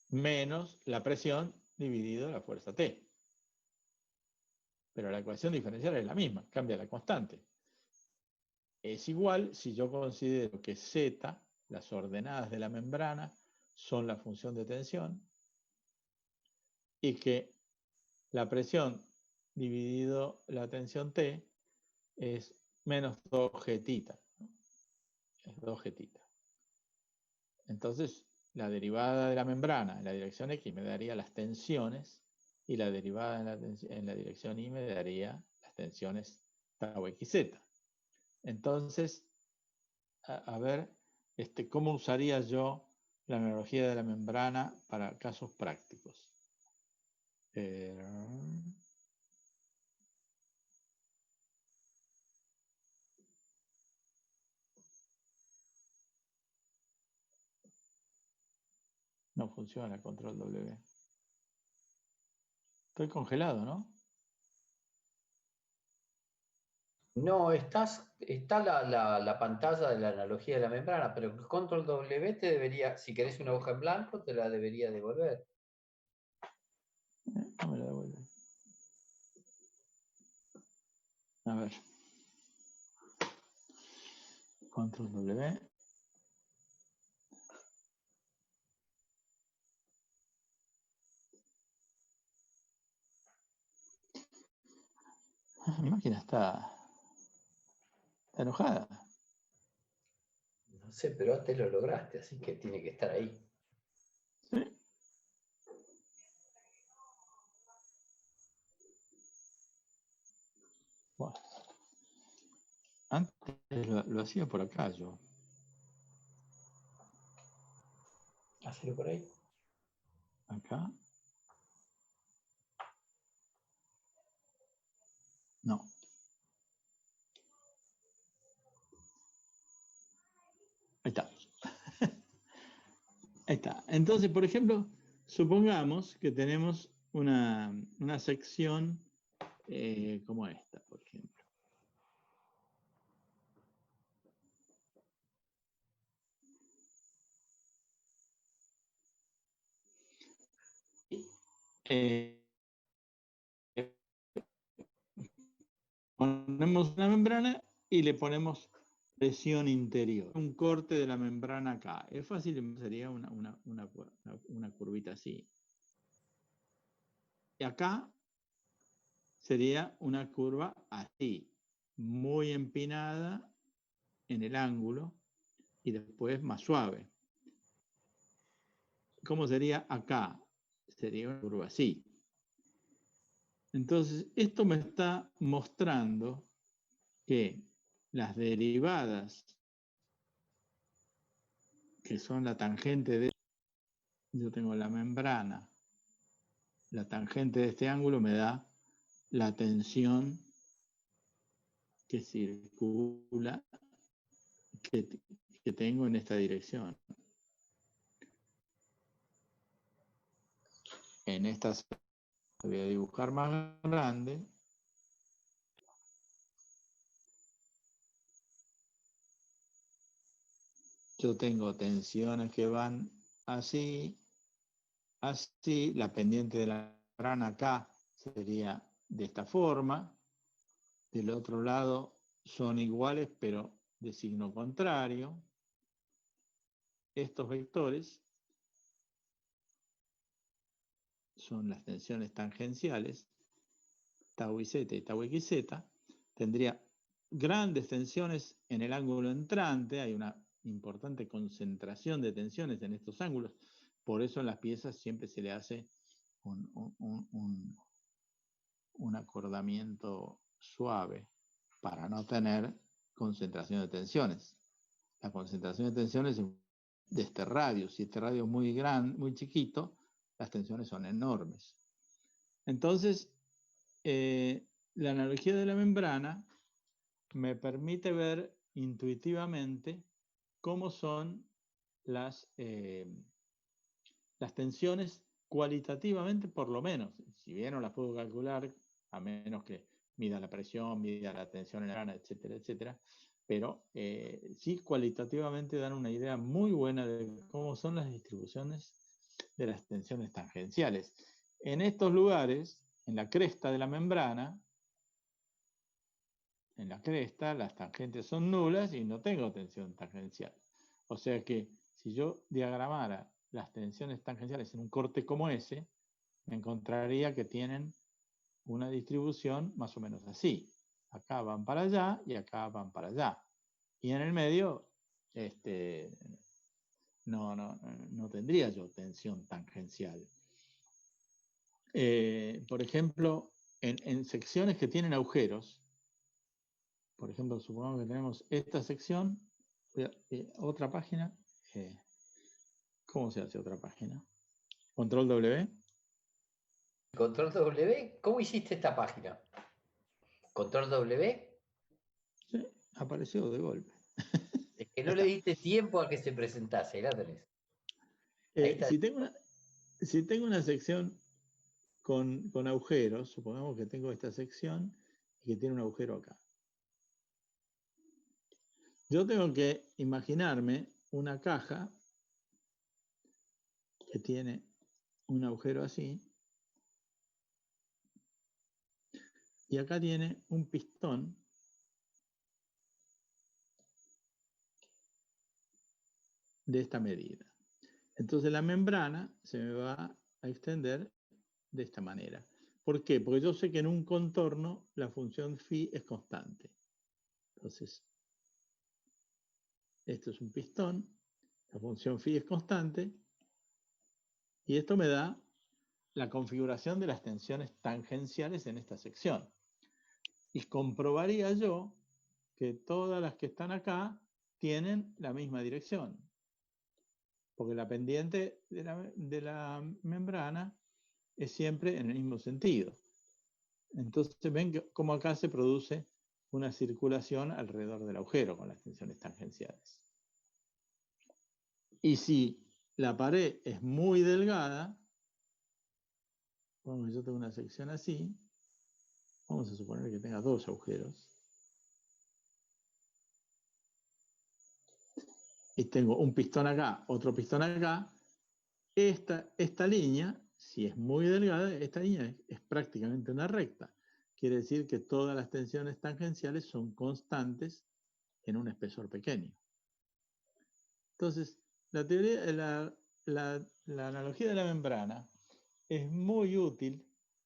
menos la presión dividido la fuerza T. Pero la ecuación diferencial es la misma, cambia la constante. Es igual si yo considero que Z, las ordenadas de la membrana, son la función de tensión y que la presión dividido la tensión T es menos 2g tita. Es 2g tita. Entonces, la derivada de la membrana en la dirección X me daría las tensiones y la derivada en la dirección Y me daría las tensiones tau xz. Entonces, a ver, ¿cómo usaría yo la analogía de la membrana para casos prácticos? No funciona control W. Estoy congelado, ¿no? No, está la pantalla de la analogía de la membrana, pero el control W te debería, si querés una hoja en blanco, te la debería devolver. No me la devuelve. A ver. Control W. Mi máquina está enojada. No sé, pero antes lo lograste, así que tiene que estar ahí. ¿Sí? Bueno. Antes lo hacía por acá yo. Hacelo por ahí. Acá. No. Ahí está. Ahí está. Entonces, por ejemplo, supongamos que tenemos una sección como esta, por ejemplo. Ponemos una membrana y le ponemos presión interior. Un corte de la membrana acá. Es fácil, sería una curvita así. Y acá sería una curva así, muy empinada en el ángulo y después más suave. ¿Cómo sería acá? Sería una curva así. Entonces, esto me está mostrando que las derivadas, que son la tangente de... Yo tengo la membrana, la tangente de este ángulo me da la tensión que circula, que tengo en esta dirección. En esta voy a dibujar más grande. Yo tengo tensiones que van así, así. La pendiente de la membrana acá sería de esta forma. Del otro lado son iguales, pero de signo contrario. Estos vectores son las tensiones tangenciales, tau iz y tau xz. Tendría grandes tensiones en el ángulo entrante, hay una importante concentración de tensiones en estos ángulos, por eso en las piezas siempre se le hace un acordamiento suave para no tener concentración de tensiones. La concentración de tensiones de este radio, si este radio es muy grande, muy chiquito, las tensiones son enormes. Entonces, la analogía de la membrana me permite ver intuitivamente cómo son las tensiones cualitativamente, por lo menos. Si bien no las puedo calcular, a menos que mida la presión, mida la tensión en la rana, etcétera, etcétera, pero sí cualitativamente dan una idea muy buena de cómo son las distribuciones de las tensiones tangenciales. En estos lugares, en la cresta de la membrana, en la cresta las tangentes son nulas y no tengo tensión tangencial. O sea que si yo diagramara las tensiones tangenciales en un corte como ese, me encontraría que tienen una distribución más o menos así. Acá van para allá y acá van para allá. Y en el medio no tendría yo tensión tangencial. Por ejemplo, en secciones que tienen agujeros, por ejemplo, supongamos que tenemos esta sección, otra página. ¿Cómo se hace otra página? Control W. Control W. ¿Cómo hiciste esta página? Control W. Sí, apareció de golpe. Es que no le diste tiempo a que se presentase, la tenés. Ahí está. Si tengo una sección con agujeros, supongamos que tengo esta sección y que tiene un agujero acá. Yo tengo que imaginarme una caja que tiene un agujero así, y acá tiene un pistón de esta medida. Entonces la membrana se me va a extender de esta manera. ¿Por qué? Porque yo sé que en un contorno la función phi es constante. Entonces, esto es un pistón, la función phi es constante, y esto me da la configuración de las tensiones tangenciales en esta sección. Y comprobaría yo que todas las que están acá tienen la misma dirección, porque la pendiente de la membrana es siempre en el mismo sentido. Entonces ven cómo acá se produce una circulación alrededor del agujero con las tensiones tangenciales. Y si la pared es muy delgada, bueno, yo tengo una sección así, vamos a suponer que tenga dos agujeros, y tengo un pistón acá, otro pistón acá, esta línea, si es muy delgada, esta línea es prácticamente una recta. Quiere decir que todas las tensiones tangenciales son constantes en un espesor pequeño. Entonces, la analogía de la membrana es muy útil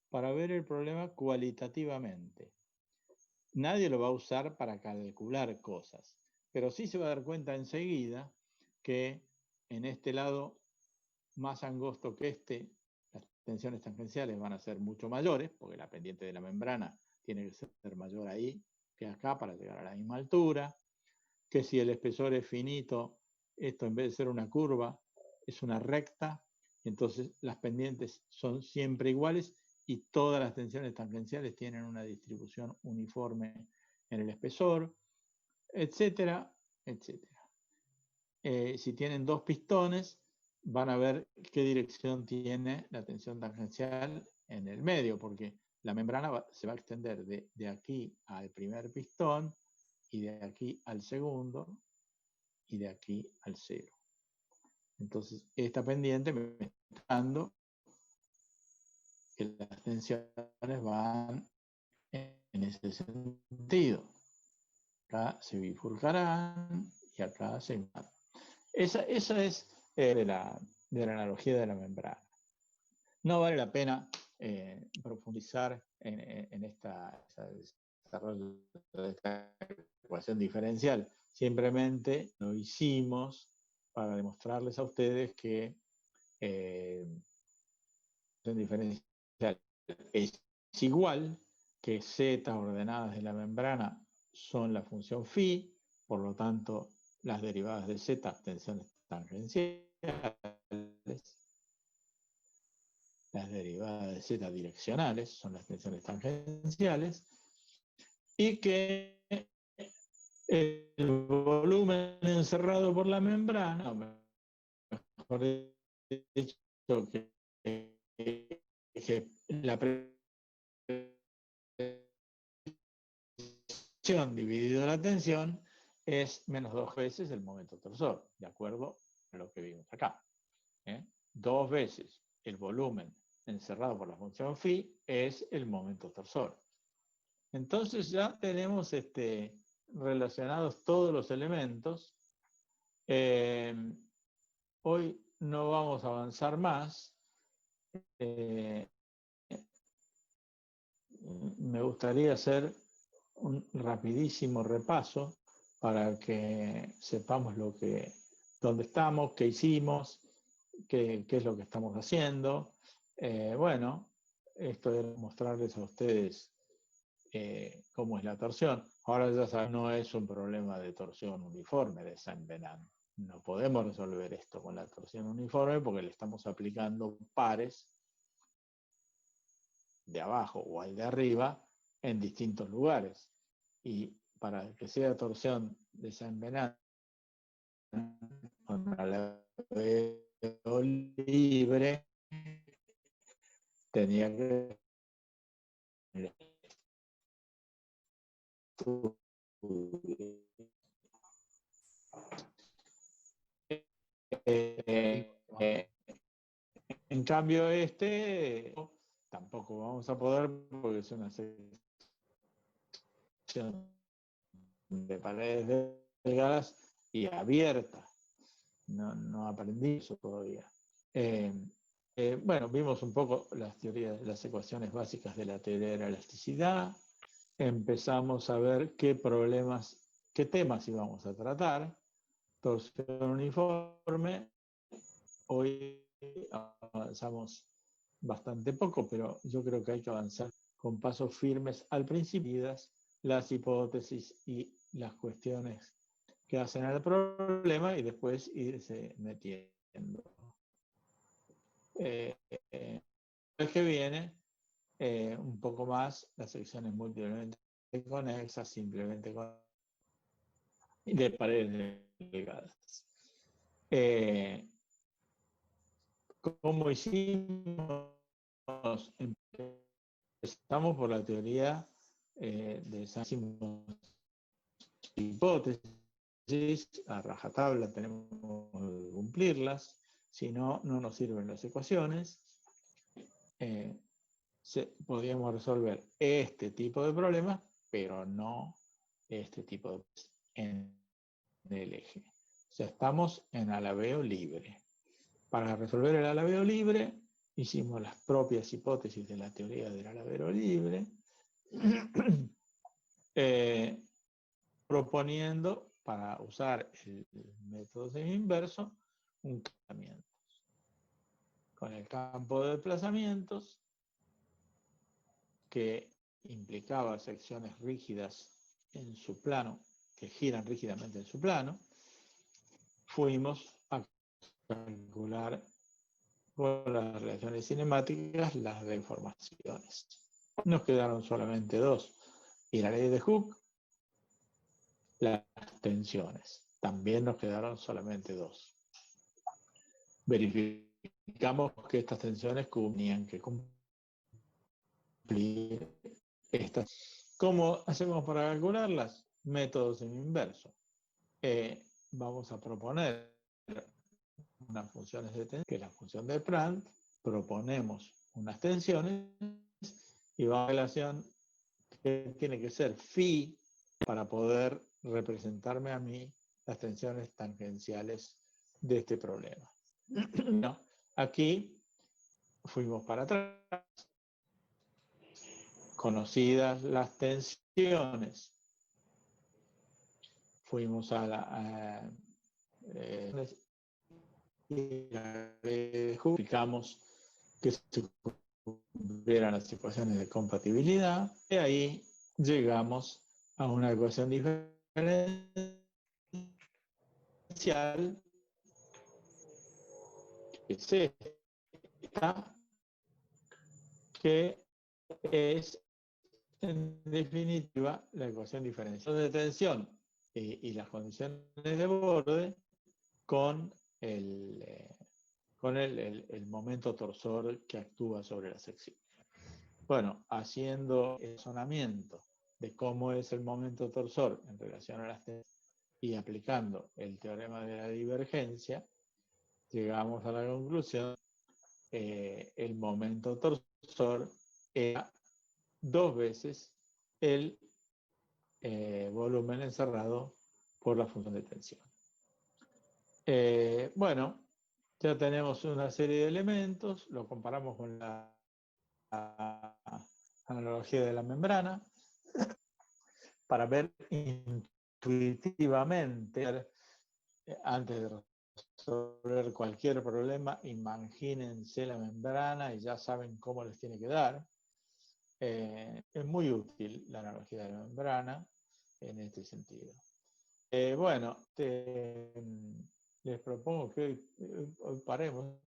para ver el problema cualitativamente. Nadie lo va a usar para calcular cosas, pero sí se va a dar cuenta enseguida que en este lado más angosto que este, las tensiones tangenciales van a ser mucho mayores, porque la pendiente de la membrana tiene que ser mayor ahí que acá para llegar a la misma altura, que si el espesor es finito, esto en vez de ser una curva, es una recta, entonces las pendientes son siempre iguales y todas las tensiones tangenciales tienen una distribución uniforme en el espesor, etcétera, etcétera. Si tienen dos pistones, van a ver qué dirección tiene la tensión tangencial en el medio, porque la membrana se va a extender de aquí al primer pistón y de aquí al segundo y de aquí al cero. Entonces, esta pendiente me está dando que las tensiones van en ese sentido. Acá se bifurcarán y acá se enmarcan. Esa es de la analogía de la membrana. No vale la pena profundizar en esta desarrollo de esta ecuación diferencial. Simplemente lo hicimos para demostrarles a ustedes que la diferencial es igual, que z ordenadas de la membrana son la función phi, por lo tanto las derivadas de z, tensiones tangenciales, las derivadas de z direccionales son las tensiones tangenciales, y que el volumen encerrado por la membrana, dicho, que la presión dividido la tensión es menos 2 veces el momento torsor, de acuerdo a lo que vimos acá. 2 veces el volumen encerrado por la función phi es el momento torsor. Entonces ya tenemos relacionados todos los elementos. Hoy no vamos a avanzar más. Me gustaría hacer un rapidísimo repaso para que sepamos dónde estamos, qué hicimos, qué es lo que estamos haciendo. Bueno, esto es mostrarles a ustedes cómo es la torsión. Ahora ya saben, no es un problema de torsión uniforme de Saint-Venant. No podemos resolver esto con la torsión uniforme porque le estamos aplicando pares de abajo o al de arriba en distintos lugares. Y para que sea torsión de Saint-Venant con alabeo libre, tenía que en cambio tampoco vamos a poder porque es una sección de paredes delgadas y abierta. No aprendí eso todavía. Bueno, vimos un poco las teorías, las ecuaciones básicas de la teoría de la elasticidad. Empezamos a ver qué temas íbamos a tratar. Torsión uniforme. Hoy avanzamos bastante poco, pero yo creo que hay que avanzar con pasos firmes al principio, las hipótesis y las cuestiones que hacen al problema y después irse metiendo. El que viene, un poco más, las secciones múltiplemente conexas, simplemente con y de paredes delgadas. ¿Cómo hicimos? Empezamos por la teoría de esas hipótesis, a rajatabla tenemos que cumplirlas, si no, no nos sirven las ecuaciones. Podríamos resolver este tipo de problemas, pero no este tipo de en el eje. O sea, estamos en alabeo libre. Para resolver el alabeo libre, hicimos las propias hipótesis de la teoría del alabeo libre, proponiendo, para usar el método semi-inverso, un desplazamiento. Con el campo de desplazamientos, que implicaba secciones rígidas en su plano, que giran rígidamente en su plano, fuimos a calcular con las relaciones cinemáticas las deformaciones. Nos quedaron solamente 2. Y la ley de Hooke, las tensiones. También nos quedaron solamente 2. Verificamos que estas tensiones tenían que cumplir estas. ¿Cómo hacemos para calcularlas? Método semi-inverso. Vamos a proponer unas funciones de tensión, que es la función de Prandtl, proponemos unas tensiones y va a relación que tiene que ser phi para poder representarme a mí las tensiones tangenciales de este problema. No, aquí fuimos para atrás. Conocidas las tensiones, fuimos a la justificamos que se cumplieran las ecuaciones de compatibilidad y ahí llegamos a una ecuación diferencial que es esta, que es en definitiva la ecuación diferencial de tensión y las condiciones de borde con el con el momento torsor que actúa sobre la sección. Bueno, haciendo el razonamiento de cómo es el momento torsor en relación a las tensiones y aplicando el teorema de la divergencia, llegamos a la conclusión el momento torsor era 2 veces el volumen encerrado por la función de tensión. Bueno, ya tenemos una serie de elementos, lo comparamos con la analogía de la membrana, para ver intuitivamente, antes de resolver cualquier problema, imagínense la membrana y ya saben cómo les tiene que dar. Es muy útil la analogía de la membrana en este sentido. Bueno, les propongo que hoy paremos.